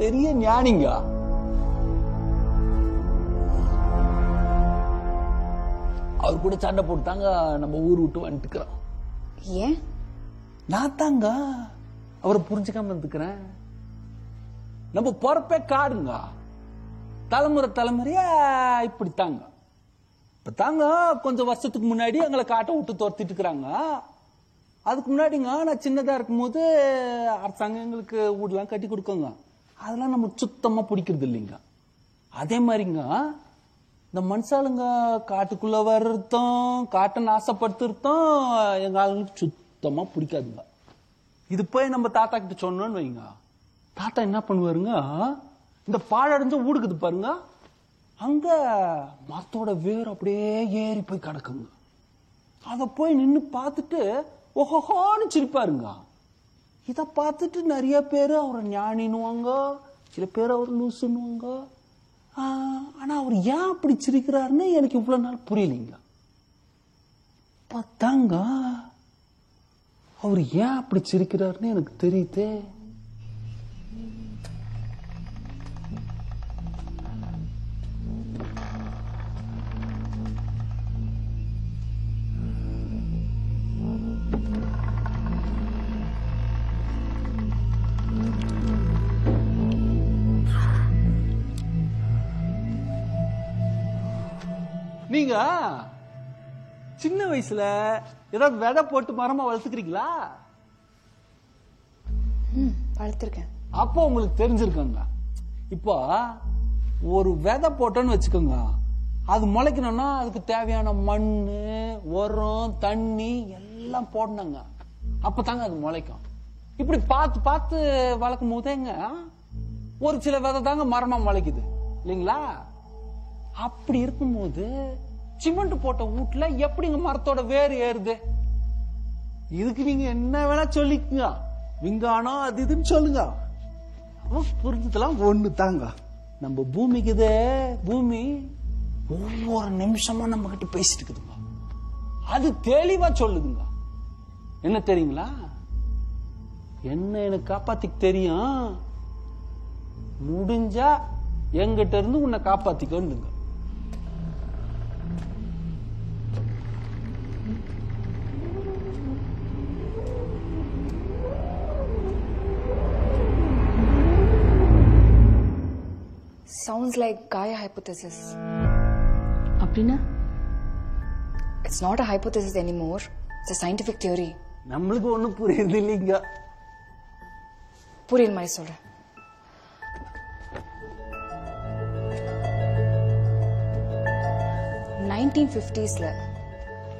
பெரிய ஞானிங்க. அவர் கூட சண்டை போட்டுதாங்க நம்ம ஊர் விட்டு வந்துட்டுக்கிறோம். ஏன்? நான் தாங்க அவரை புரிஞ்சுக்காம இருந்துக்கிறேன். நம்ம பொறப்பே காடுங்க. தலைமுறை தலைமுறையா இப்படித்தாங்க. இப்ப தாங்க கொஞ்சம் வருஷத்துக்கு முன்னாடி எங்களை காட்டை விட்டு துரத்திட்டு இருக்கிறாங்க. அதுக்கு முன்னாடிங்க நான் சின்னதா இருக்கும்போது அரசாங்கம் எங்களுக்கு வீடெல்லாம் கட்டி கொடுக்குங்க. அதெல்லாம் நமக்கு சுத்தமா பிடிக்கிறது இல்லைங்க. அதே மாதிரிங்க இந்த மனுஷாளுங்க காட்டுக்குள்ள வர்றதும் காட்டை நாசப்படுத்துறதும் எங்க ஆளுங்களுக்கு சுத்தமா பிடிக்காதுங்க. இது போய் நம்ம தாத்தா கிட்ட சொன்னோன்னு வைங்க, தாத்தா என்ன பண்ணுவாருங்க, இந்த பாழடைஞ்ச ஊடுக்குது பாருங்க, அங்க மரத்தோட வேர் அப்படியே ஏறி போய் கிடக்குங்க. அத போய் நின்று பார்த்துட்டு ஓஹோன்னு சிரிப்பாருங்க. இத பார்த்துட்டு நிறைய பேர் அவரை ஞானின்னுவாங்க, சில பேர் அவர் லூசுன்னுவாங்க. ஆனா அவர் ஏன் அப்படி சிரிக்கிறாருன்னு எனக்கு இவ்வளவு நாள் புரியலைங்க. பார்த்தாங்க அவர் ஏன் அப்படி சிரிக்கிறாருன்னு எனக்கு தெரியுது. நீங்க சின்ன வயசுல ஏதாவது விதை போட்டு மரமா வளர்த்துக்கிறீங்களா? வளர்த்துருக்கேன். அப்போ உங்களுக்கு தெரிஞ்சிருக்கோங்க. இப்போ ஒரு விதை போட்டோன்னு வச்சுக்கோங்க, அது முளைக்கணும்னா அதுக்கு தேவையான மண்ணு, உரம், தண்ணி எல்லாம் போடணுங்க. அப்பதாங்க அது முளைக்கும். இப்படி பார்த்து பார்த்து வளர்க்கும் போதேங்க ஒரு சில விதை தாங்க மரமா முளைக்குது இல்லைங்களா? அப்படி இருக்கும்போது சிமெண்ட் போட்ட வீட்டுல எப்படிங்க மரத்தோட வேறு ஏறுது? இதுக்கு நீங்க என்ன வேணா சொல்லிக்குங்க, விஞ்ஞானம் அது இதுன்னு சொல்லுங்க, புரிஞ்சதெல்லாம் ஒண்ணு தாங்க. நம்ம பூமிக்குதே, பூமி ஒவ்வொரு நிமிஷமா நம்ம கிட்ட பேசிட்டு இருக்குதுங்க. அது தெளிவா சொல்லுதுங்க. என்ன தெரியுங்களா? என்ன எனக்கு காப்பாத்திக்க தெரியும், முடிஞ்சா எங்கிட்ட இருந்து உன்னை காப்பாத்திக்கோங்க. Sounds like Gaia hypothesis. அப்படின்னா? It's not a hypothesis anymore. It's a scientific theory. நம்மளுக்கு ஒண்ணும் புரியுது இல்லைங்க. புரியுற மாதிரி சொல்றேன். ல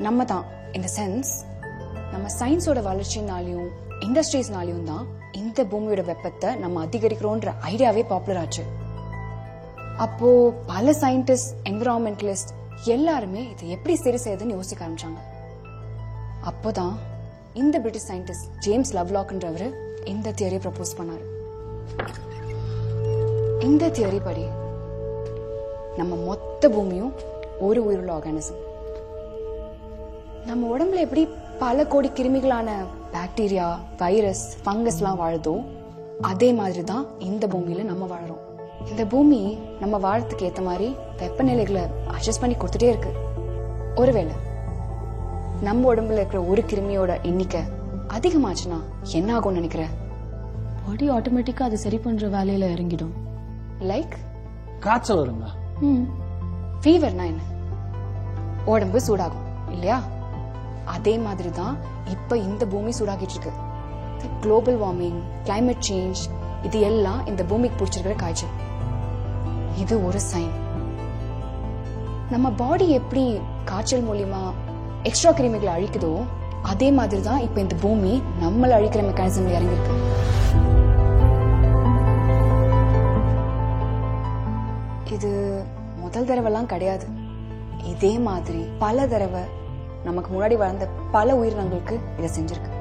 நம்ம தான் இந்த சென்ஸ் நம்ம சயின்ஸோட வளர்ச்சினாலையும் இண்டஸ்ட்ரீஸ்னாலையும் தான் இந்த பூமியோட வெப்பத்தை நம்ம அதிகரிக்கிறோன்ற ஐடியாவே பாப்புலர் ஆச்சு. அப்போ பல சயின்டிஸ்ட், என்விரான்மெண்டலிஸ்ட் எல்லாருமே இதை எப்படி சரி செய்யுதுன்னு யோசிக்க ஆரம்பிச்சாங்க. அப்போதான் இந்த பிரிட்டிஷ் சயின்டிஸ்ட் ஜேம்ஸ் லவ்லாக்ன்றவர் இந்த தியரியை ப்ரப்போஸ் பண்ணாரு. இந்த தியரி படி நம்ம மொத்த பூமியும் ஒரு உயிருள்ள ஆர்கானிசம். நம்ம உடம்புல எப்படி பல கோடி கிருமிகளான பாக்டீரியா, வைரஸ், ஃபங்கஸ்லாம் வாழுதோ அதே மாதிரி தான் இந்த பூமியில நம்ம வாழறோம். இந்த பூமி நம்ம வாழறதுக்கு ஏத்த மாதிரி வெப்பநிலைகளை அட்ஜஸ்ட் பண்ணி கொடுத்துட்டே இருக்கு. ஒருவேளை நம்ம உடம்புல இருக்கிற ஒரு கிருமியோட எண்ணிக்கை அதிகமாச்சுன்னா என்ன ஆகும்னு நினைக்கிற? பாடி ஆட்டோமேட்டிக்கா அது சரி பண்ற வேலையில இறங்கிடும். லைக் காய்ச்சல் வருங்க. ஃபீவர்னா என்ன? உடம்பு சூடாகும் இல்லையா? அதே மாதிரி தான் இப்ப இந்த பூமி சூடாகிட்டு இருக்கு. குளோபல் வார்மிங், கிளைமேட் சேஞ்ச் இது எல்லாம் இந்த பூமிக்கு பிடிச்சிருக்கிற காய்ச்சல். இது ஒரு சைன். நம்ம பாடி எப்படி காய்ச்சல் மூலியமா எக்ஸ்ட்ரா கிருமிகளை அழிக்குதோ அதே மாதிரி தான் இப்ப இந்த பூமி நம்மள அழிக்கிற மெக்கானிசம்ல இறங்கிருக்கு. இது முதல் தடவைலாம் கிடையாது. இதே மாதிரி பல தடவை நமக்கு முன்னாடி வாழ்ந்த பல உயிரினங்களுக்கு இதை செஞ்சிருக்கு.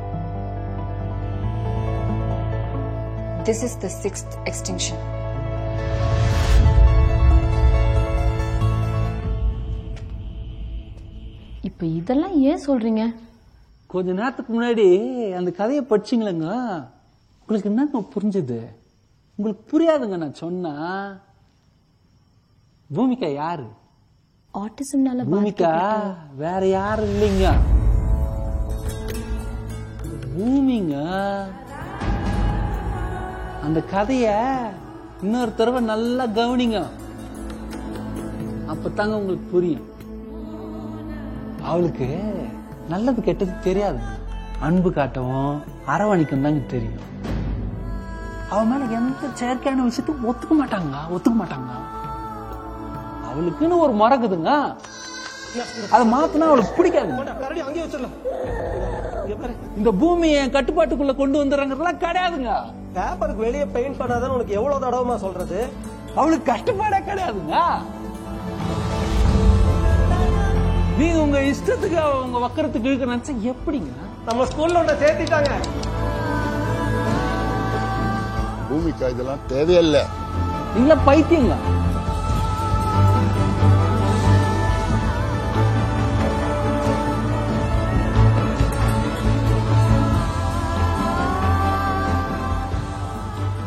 This is the 6th extinction. இப்ப இதெல்லாம் ஏன் சொல்றீங்க? கொஞ்ச நேரத்துக்கு முன்னாடி அந்த கதையை படிச்சிங்களேங்க, உங்களுக்கு என்னங்க புரிஞ்சுது? உங்களுக்கு புரியாதுங்க நான் சொன்னா. பூமிகா யாரு? ஆட்டிசம்னால பூமிகா வேற யாரும் இல்லைங்க. பூமிங்க. அந்த கதைய இன்னொரு தடவை நல்லா கவனிங்க, அப்பதாங்க உங்களுக்கு புரியும். அவளுக்கு நல்லது கெட்டது தெரியாது, அன்பு காட்டவும் அரவணைக்கும் தாங்க தெரியும். அவ மேல எந்த செயற்கையான விஷயத்துக்கும் ஒத்துக்க மாட்டாங்க. அவளுக்குன்னு ஒரு மறக்குதுங்க, அதை மாத்தினா அவளுக்கு பிடிக்காது. இந்த பூமியை என் கட்டுப்பாட்டுக்குள்ள கொண்டு வந்துடுறாங்கலாம் கிடையாதுங்க. பேப்பருக்கு வெளியே பெயிண்ட் பண்ணாதான் உனக்கு எவ்வளவு தடவைமா சொல்றது? அவளுக்கு கட்டுப்பாடே கிடையாதுங்க. நீங்க உங்க இஷ்டத்துக்கு உங்க வக்கரத்துக்கு இழுக்க நினைச்சா எப்படிங்க? நம்ம ஸ்கூல்ல ஒண்ணு சேர்த்திட்டாங்க. பூமிக்கா இதெல்லாம் தேவையில்லை. நீங்கள பைத்தியங்க.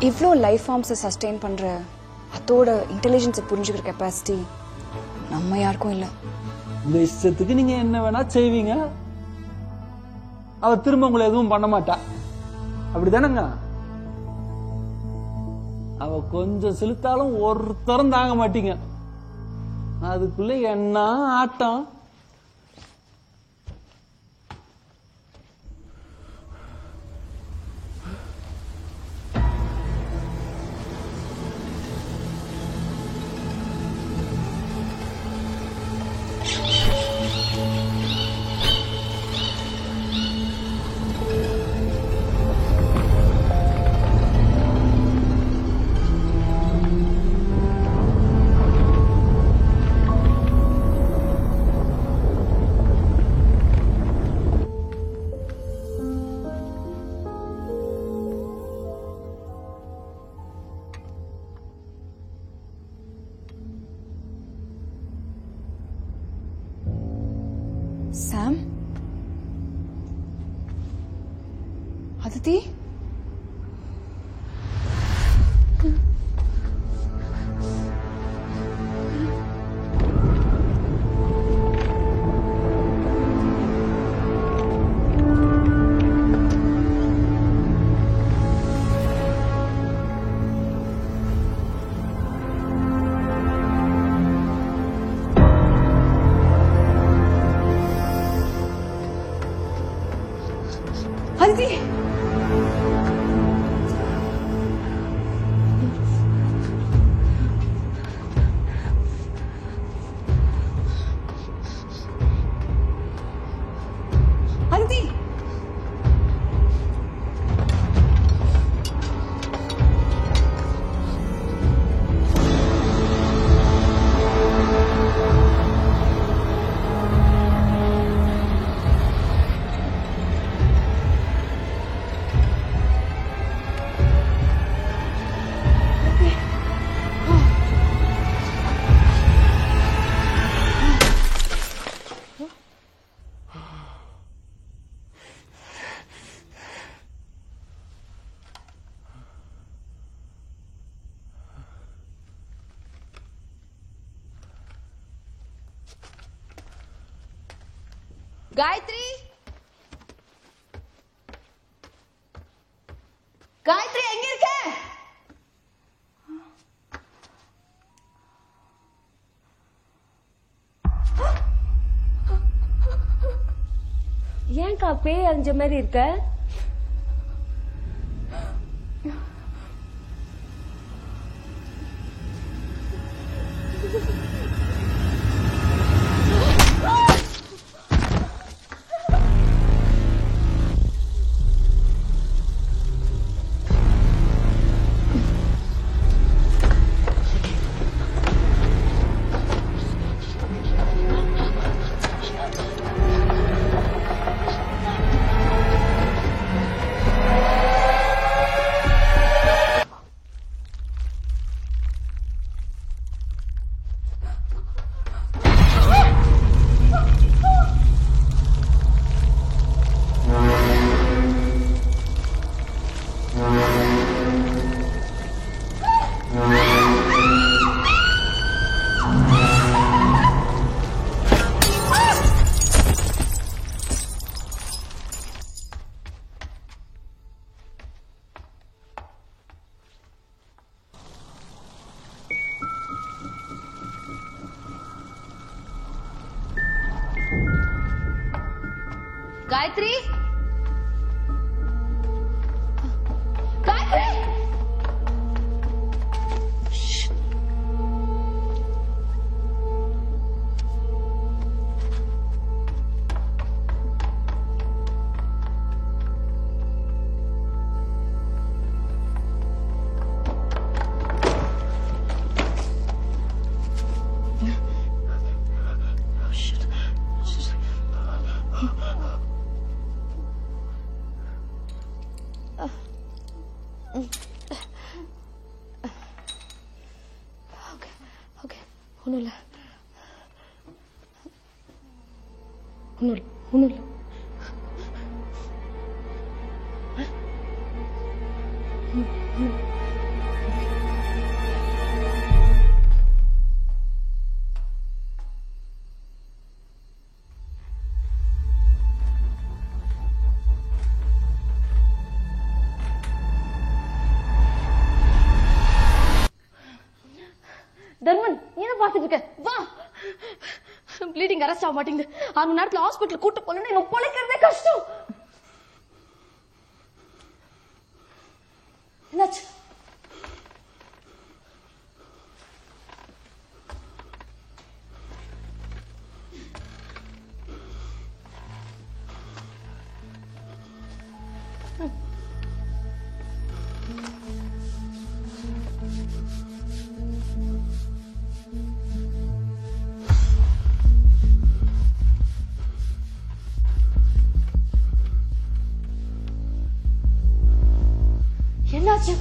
இவ்வளோ லைஃப் ஃபார்ம்ஸை சஸ்டெயின் பண்ற அதோட இன்டெலிஜென்ஸை புரிஞ்சுக்கிற கெப்பாசிட்டி நம்ம யாருக்கும் இல்லை. இந்த இஷ்டத்துக்கு நீங்க என்ன வேணா செய்வீங்க, அவ திரும்ப உங்களை எதுவும் பண்ண மாட்டா. அப்படிதானங்க? அவ கொஞ்சம் செலுத்தாலும் ஒருத்தரும் தாங்க மாட்டீங்க. அதுக்குள்ள என்ன ஆட்டம். சாம், அதித்தி, அதித்தி, காயத்ரி, காயத்ரி எங்க இருக்க? ஏன்க்கா பேய் அறிஞ்ச மாதிரி இருக்க? காயத்ரி, காயத்ரி, ஒன்றும் இல்லை, ஒன்றும் இல்லை. தர்மன், என்ன பாத்துட்டு இருக்க? வா. ப்ளீடிங் அரெஸ்ட் ஆக மாட்டேங்குது. அந்த நேரத்துல ஹாஸ்பிட்டல் கூட்டு போலன்னு எனக்கு பொழைக்கிறதே கஷ்டம். என்னாச்சு? என்னாச்சு?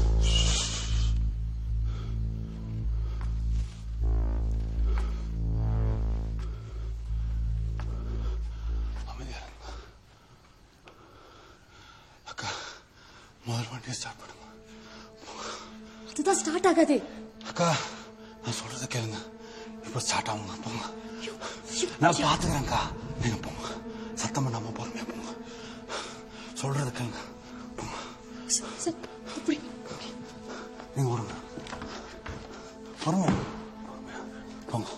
அக்கா, முதல் வண்டியை ஸ்டார்ட் பண்ணுங்க. அதுதான் ஸ்டார்ட் ஆகாது. அக்கா, நான் சொல்றத கேளுங்க. இப்ப ஸ்டார்ட் ஆகுங்க. போங்க, நான் பாத்துக்கிறேன்க்கா. நீங்க போங்க, சத்தம் பண்ணாம பொறுமையா போங்க. சொல்றத கேளுங்க. போங்க, நீங்க ஓடுங்க. பொறுமையா போங்க.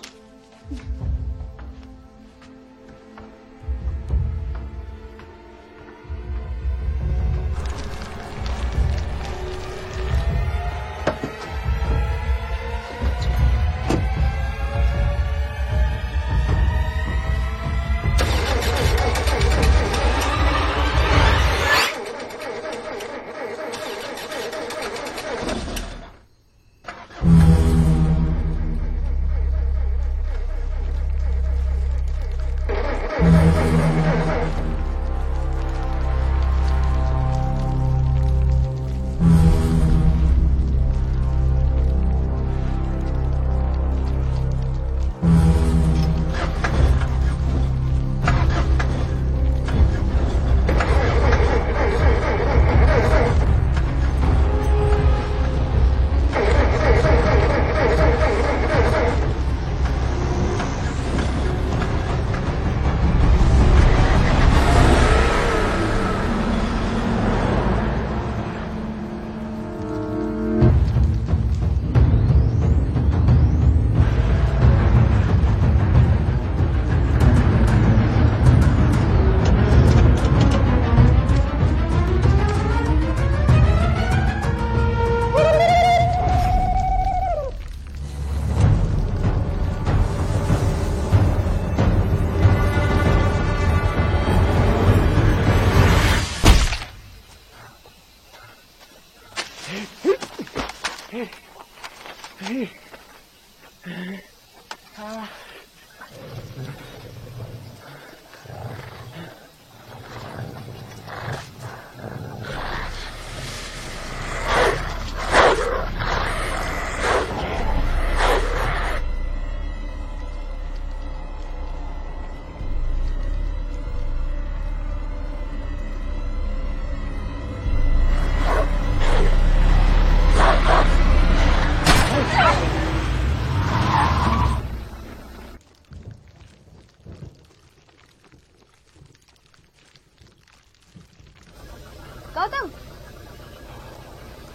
கௌதம்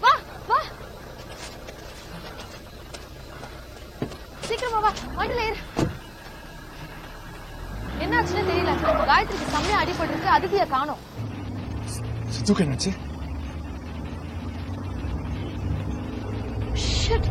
வா வா சீக்கிரமா வா வண்டியில ஏறு. என்னாச்சுன்னு தெரியல. காயத்ரிக்கு செம்மையா அடிபட்டு இருக்கு. அதித்திய காணோம். சித்துக்கு என்னாச்சு? Shit.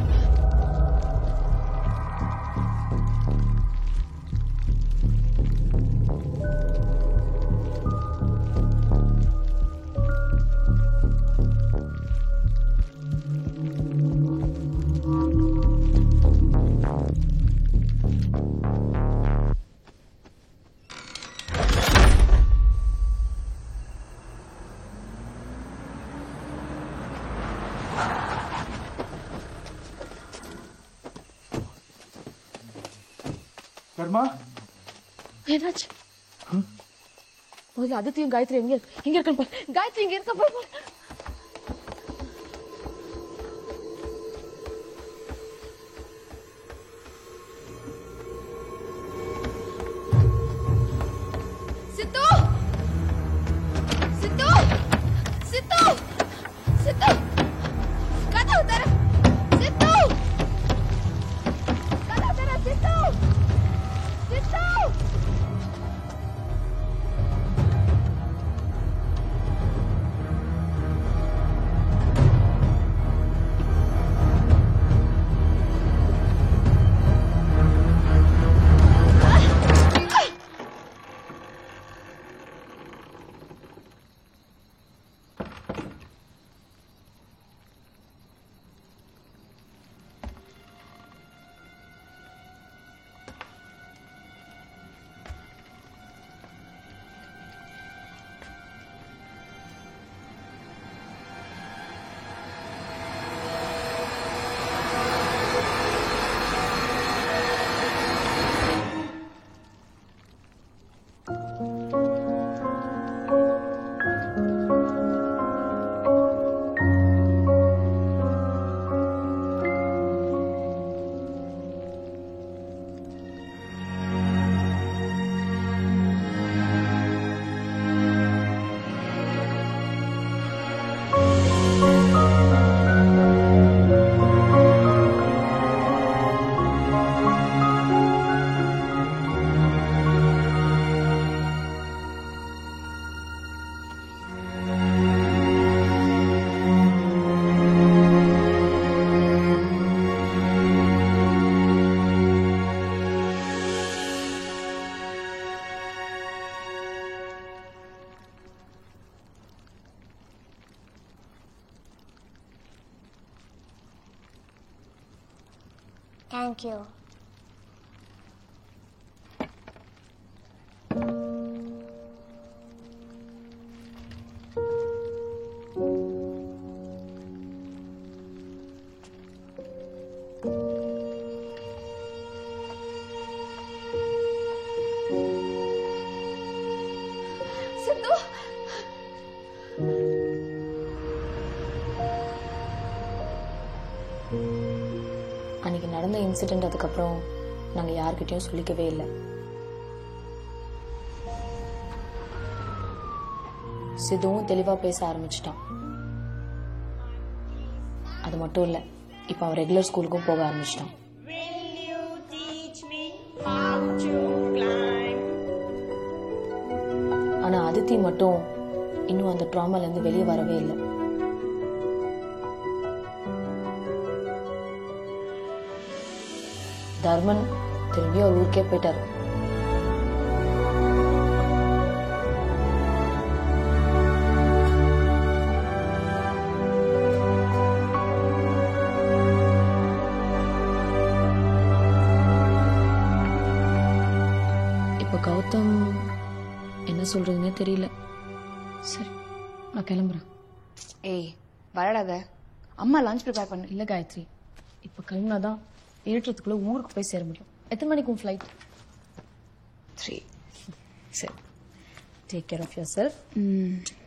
கர்மா என்னாச்சு? முதல்ல அதித்தியும் காயத்ரி எங்க இருக்கான்னு பாரு. காயத்ரி இங்க இருக்க பாரு. சித்து சித்து சித்து சித்து கதவு தர. சித்து கதவு தர. சித்து சித்து Thank you. சித்து அன்னைக்கு நடந்த இன்சிடென்ட் அதுக்கப்புறம் நாங்கள் யார்கிட்டயும் சொல்லிக்கவே இல்லை. சிதுவும் தெளிவாக பேச ஆரம்பிச்சிட்டான். அது மட்டும் இல்லை, இப்போ அவன் ரெகுலர் ஸ்கூலுக்கும் போக ஆரம்பிச்சிட்டான். ஆனால் அதித்தி மட்டும் இன்னும் அந்த ட்ராமாலேருந்து வெளியே வரவே இல்லை. தர்மன் திரும்பி அவர் ஊருக்கே போயிட்டாரு. கௌதம் என்ன சொல்றதுன்னே தெரியல. சரி நான் கிளம்புறேன். ஏய் வரடாத, அம்மா லஞ்ச் ப்ரிப்பேர் பண்ணு. இல்லை காயத்ரி, இப்போ கிளம்புனாதான் இருட்டுறதுக்குள்ள ஊருக்கு போய் சேர முடியும். எத்தனை மணிக்கு உன் ஃப்ளைட்? 3. சரி, take care of yourself.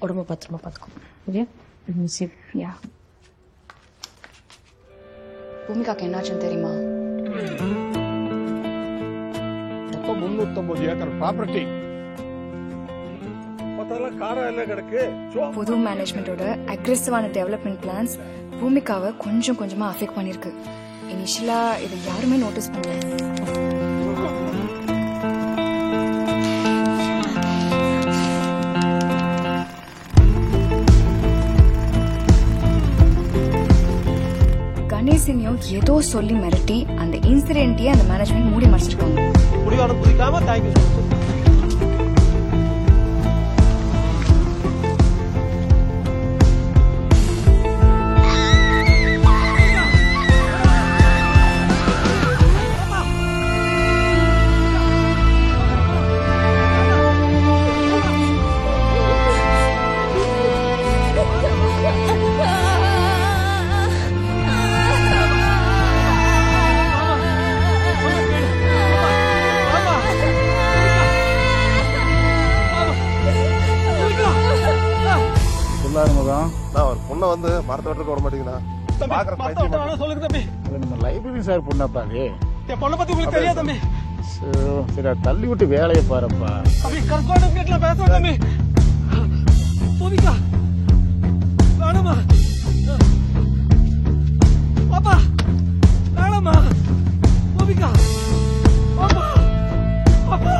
உடம்பு பத்திரமா பார்த்துக்கோ. ஓகே? யா. பூமிகாக்கு என்னாச்சுன்னு தெரியுமா? மொத்தம் 350 ஏக்கர் ப்ராப்பர்ட்டி. மொத்தம் காரா எல்லாம் கிடக்கு. புது மேனேஜ்மெண்டோட அக்ரெசிவான டெவலப்மெண்ட் பிளான்ஸ் பூமிகாவை கொஞ்சம் கொஞ்சமா அஃபெக்ட் பண்ணிருக்கு. இனிஷியலா இதை யாருமே நோட்டீஸ் பண்ணல. கணேசனையும் ஏதோ சொல்லி மிரட்டி அந்த இன்சிடென்ட்டையே அந்த மேனேஜ்மெண்ட் மூடி மறைச்சிருக்காங்க. முடிவான புதிக்காம தேங்க்யூ. வந்து மரத்தை விட்டு விட மாட்டீங்களா? நம்ம லைப்ரரி சார் பொண்ணப்பா அது. பொண்ணை பத்தி உங்களுக்கு தெரியாது தம்பி. சரி தள்ளி விட்டு வேலையை பாருப்பா. பேச தம்பி. பூமிகா வேணாமா? பாப்பா வேணாமா? பூமிகா பாப்பா பாப்பா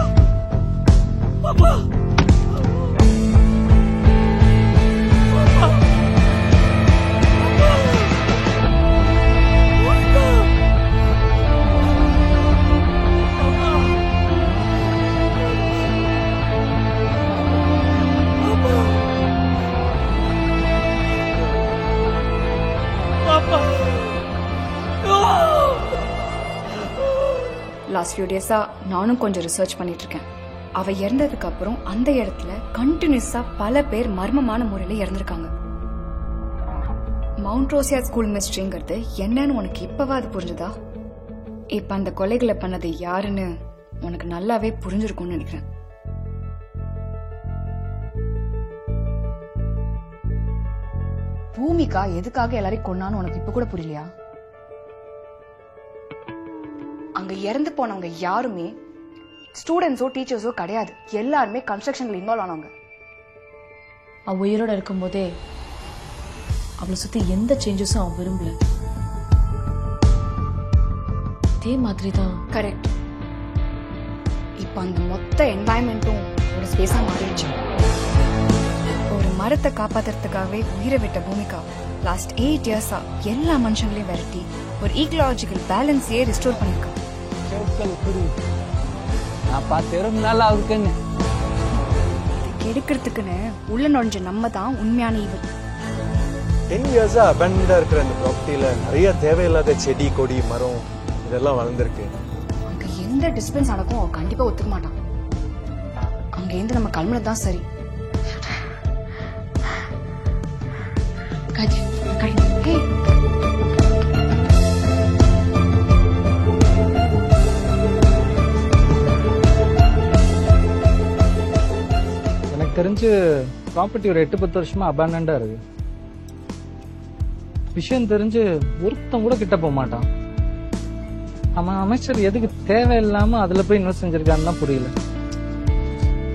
பாப்பா லாஸ்ட் ஃபியூ டேஸா நானும் கொஞ்சம் ரிசர்ச் பண்ணிட்டு இருக்கேன். அவ இறந்ததுக்கு அப்புறம் அந்த இடத்துல கண்டினியூஸா பல பேர் மர்மமான முறையில இறந்திருக்காங்க. மவுண்ட் ரோசியா ஸ்கூல் மிஸ்ட்ரிங்கிறது என்னன்னு உனக்கு இப்பவா அது புரிஞ்சுதா? இப்ப அந்த கொலைகளை பண்ணது யாருன்னு உனக்கு நல்லாவே புரிஞ்சிருக்கும்னு நினைக்கிறேன். பூமிகா எதுக்காக எல்லாரையும் கொன்னான்னு உனக்கு இப்ப கூட புரியலையா? அங்க இறந்து போனவங்க யாருமே ஸ்டூடெண்ட்ஸோ டீச்சர்ஸோ கிடையாது. எல்லாருமே கன்ஸ்ட்ரக்ஷன்ல இன்வால்வ் ஆனவங்க. அவ உயிரோட இருக்கும்போதே அவளை சுத்தி எந்த சேஞ்சஸும் அவன் விரும்பல. அதே மாதிரி தான். கரெக்ட். இப்ப அந்த மொத்த என்வாயன்மெண்ட்டும் ஒரு ஸ்பேஸா மாறிடுச்சு. ஒரு மரத்தை காப்பாத்துறதுக்காகவே உயிரை விட்ட பூமிகா லாஸ்ட் 8 இயர்ஸா எல்லா மனுஷங்களையும் விரட்டி ஒரு ஈக்கலாஜிக்கல் பேலன்ஸையே ரிஸ்டோர் பண்ணிருக்கா. கெடுக்கிறதுக்குன்னு உள்ள நுழைஞ்ச நம்ம தான் உண்மையான ஈவல். 10 இயர்ஸா அபேண்டா இருக்கிற அந்த ப்ராப்பர்ட்டியில நிறைய தேவையில்லாத செடி கொடி மரம் இதெல்லாம் வளர்ந்துருக்கு. அங்க எந்த டிஸ்டன்ஸ் நடக்கும் அவன் கண்டிப்பா ஒத்துக்க மாட்டான். அங்க இருந்து நம்ம கிளம்புனதுதான் சரி. எனக்கு தெரிஞ்சு ப்ராப்பர்ட்டி ஒரு 8-10 வருஷமா அபேண்டா இருக்கு. விஷயம் தெரிஞ்சு ஒருத்தம் கூட கிட்ட போக மாட்டான். அவன் அமைச்சர் எதுக்கு தேவையில்லாம அதுல போய் இன்வெஸ்ட் செஞ்சிருக்கான்னு தான் புரியல.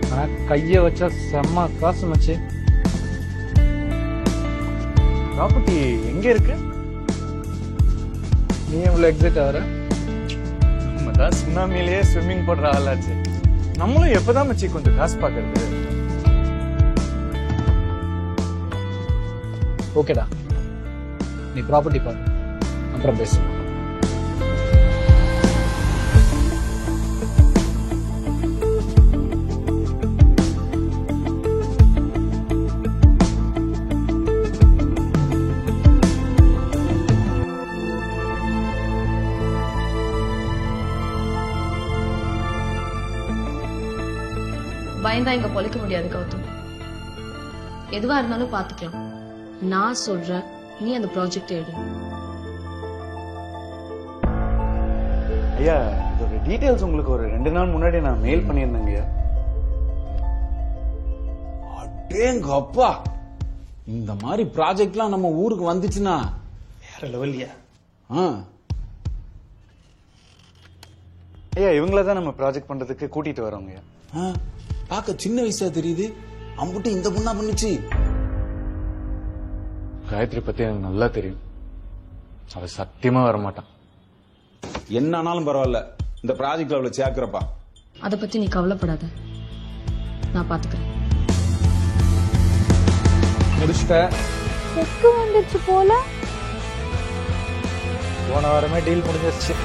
ஆனா கைய வச்சா செம்ம காசு மச்சு. ப்ராப்பர்ட்டி எங்க இருக்கு? நீ எவ்வளவு எக்ஸைட் ஆகிற? நம்ம தான் சுனாமிலேயே ஸ்விம்மிங் போடுற ஆளாச்சு. நம்மளும் எப்பதான் மச்சி கொஞ்சம் காசு பாக்குறது. ஓகேடா, நீ ப்ராப்பர்ட்டி பாரு, அப்புறம் பேசலாம். தான் இங்க பொழைக்க முடியாது கௌதம். எதுவா இருந்தாலும் பாத்துக்கலாம். நான் சொல்றேன், நீ அந்த ப்ராஜெக்ட் எடு. ஐயா, இதோட டீடைல்ஸ் உங்களுக்கு ஒரு 2 நாள் முன்னாடி நான் மெயில் பண்ணியிருந்தேங்க. அடேங்க அப்பா, இந்த மாதிரி ப்ராஜெக்ட்லாம் நம்ம ஊருக்கு வந்துச்சுன்னா வேற லெவல்யா. ஐயா, இவங்கள தான் நம்ம ப்ராஜெக்ட் பண்றதுக்கு கூட்டிட்டு வரோங்க. பார்க்க சின்ன வயசா தெரியுது, அம்புட்டு இந்த பொண்ணா பண்ணுச்சு. காயத்ரி பத்தி எனக்கு நல்லா தெரியும். அவ சத்தியமா வரமாட்டான். என்ன ஆனாலும் பரவாயில்ல, இந்த ப்ராஜெக்ட்ல அவளை சேர்க்கிறப்பா. அத பத்தி நீ கவலைப்படாத, நான் பாத்துக்கிறேன். முடிச்சிட்டேன். செக்கு வந்துருச்சு போல. போன வாரமே டீல் முடிஞ்சிருச்சு.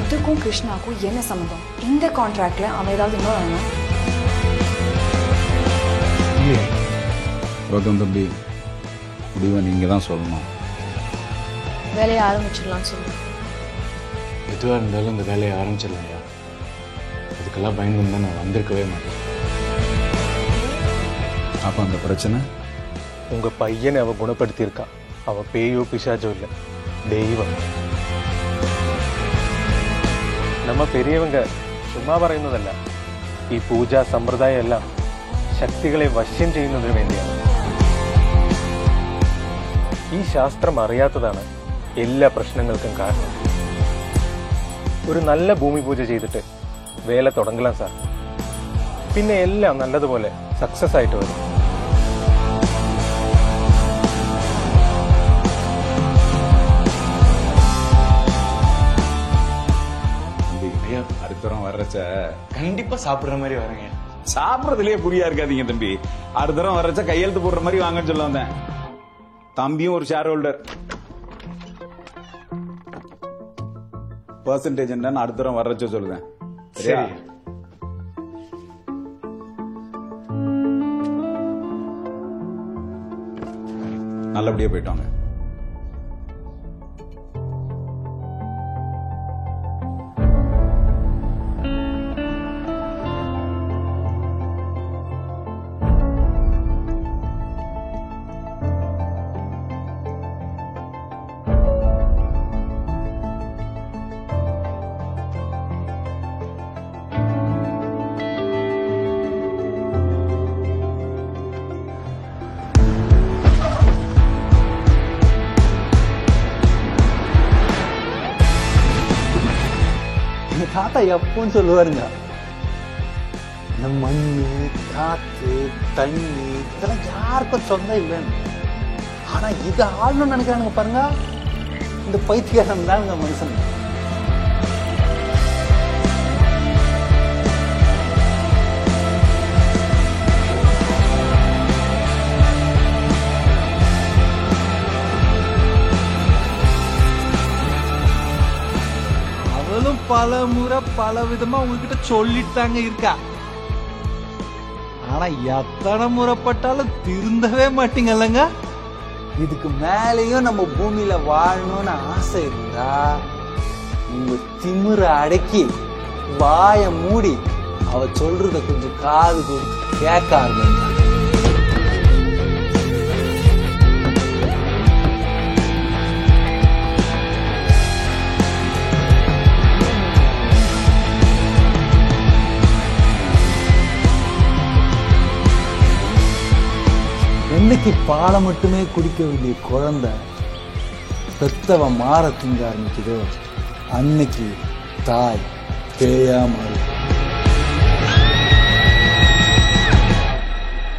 இதுக்கும் கிருஷ்ணாக்கும் என்ன சம்மந்தம்? இந்த கான்ட்ராக்ட்ல அவன் ஏதாவது இன்னும் கௌதம் தம்பி, முடிவை நீங்க தான் சொல்லணும். வேலையை ஆரம்பிச்சிடலாம்னு சொல்லு. எதுவா இருந்தாலும் இந்த வேலையை ஆரம்பிச்சிடலாம்யா. அதுக்கெல்லாம் பயந்துருந்தா நான் வந்திருக்கவே மாட்டேன். அப்ப அந்த பிரச்சனை உங்க பையனை அவ குணப்படுத்தியிருக்கா. அவ பேயோ பிசாச்சோ இல்ல, தெய்வம். നമ്മ പെരിയവങ്ക ചുമ്മാ പറയുന്നതല്ല. ഈ പൂജ സമ്പ്രദായം എല്ലാം ശക്തികളെ വശ്യം ചെയ്യുന്നതിന് വേണ്ടിയാണ്. ഈ ശാസ്ത്രം അറിയാത്തതാണ് എല്ലാ പ്രശ്നങ്ങൾക്കും കാരണം. ഒരു നല്ല ഭൂമി പൂജ ചെയ്തിട്ട് വേല തുടങ്ങലാം സാർ. പിന്നെ എല്ലാം നല്ലതുപോലെ സക്സസ് ആയിട്ട് വരും. அடுத்த தரம் வர்றச்ச கண்டிப்பா சாப்பிடுற மாதிரி வரேங்க. சாப்பிடறதுலயே புரியா இருக்காதீங்க தம்பி. அடுத்த தரம் வர்றச்ச கையெழுத்து போடுற மாதிரி வாங்கன்னு சொல்ல வந்தேன். தம்பியும் ஒரு ஷேர் ஹோல்டர். பெர்சன்டேஜ் என்ன அடுத்த தரம் வர்றச்ச சொல்லுதேன். சரியா? நல்லபடியா போயிட்டாங்க. தாத்தா எப்பவும் சொல்லுவாருங்க, இந்த மண்ணு, காத்து, தண்ணி இதெல்லாம் யாருக்கும் சொந்தம் இல்லைன்னு. ஆனா இது ஆளணும்னு நினைக்கிறானுங்க பாருங்க, இந்த பைத்தியக்காரன் தானுங்க மனுஷன். பல முறை பல விதமா உங்ககிட்ட சொல்லிட்டு தாங்க இருக்கா. ஆனா எத்தனை முறைப்பட்டாலும் திருந்தவே மாட்டீங்கல்லங்க. இதுக்கு மேலேயும் நம்ம பூமியில வாழணும்னு ஆசை இருந்தா உங்க திமிர அடக்கி வாய மூடி அவ சொல்றத கொஞ்சம் காது கொடுத்து கேட்க ஆரம்பிங்க. என்னைக்கு பாலை மட்டுமே குடிக்க வேண்டிய குழந்தை பெத்தவன் மாற திங்க ஆரம்பிக்குதோ அன்னைக்கு தாய் பேயா மாறும்.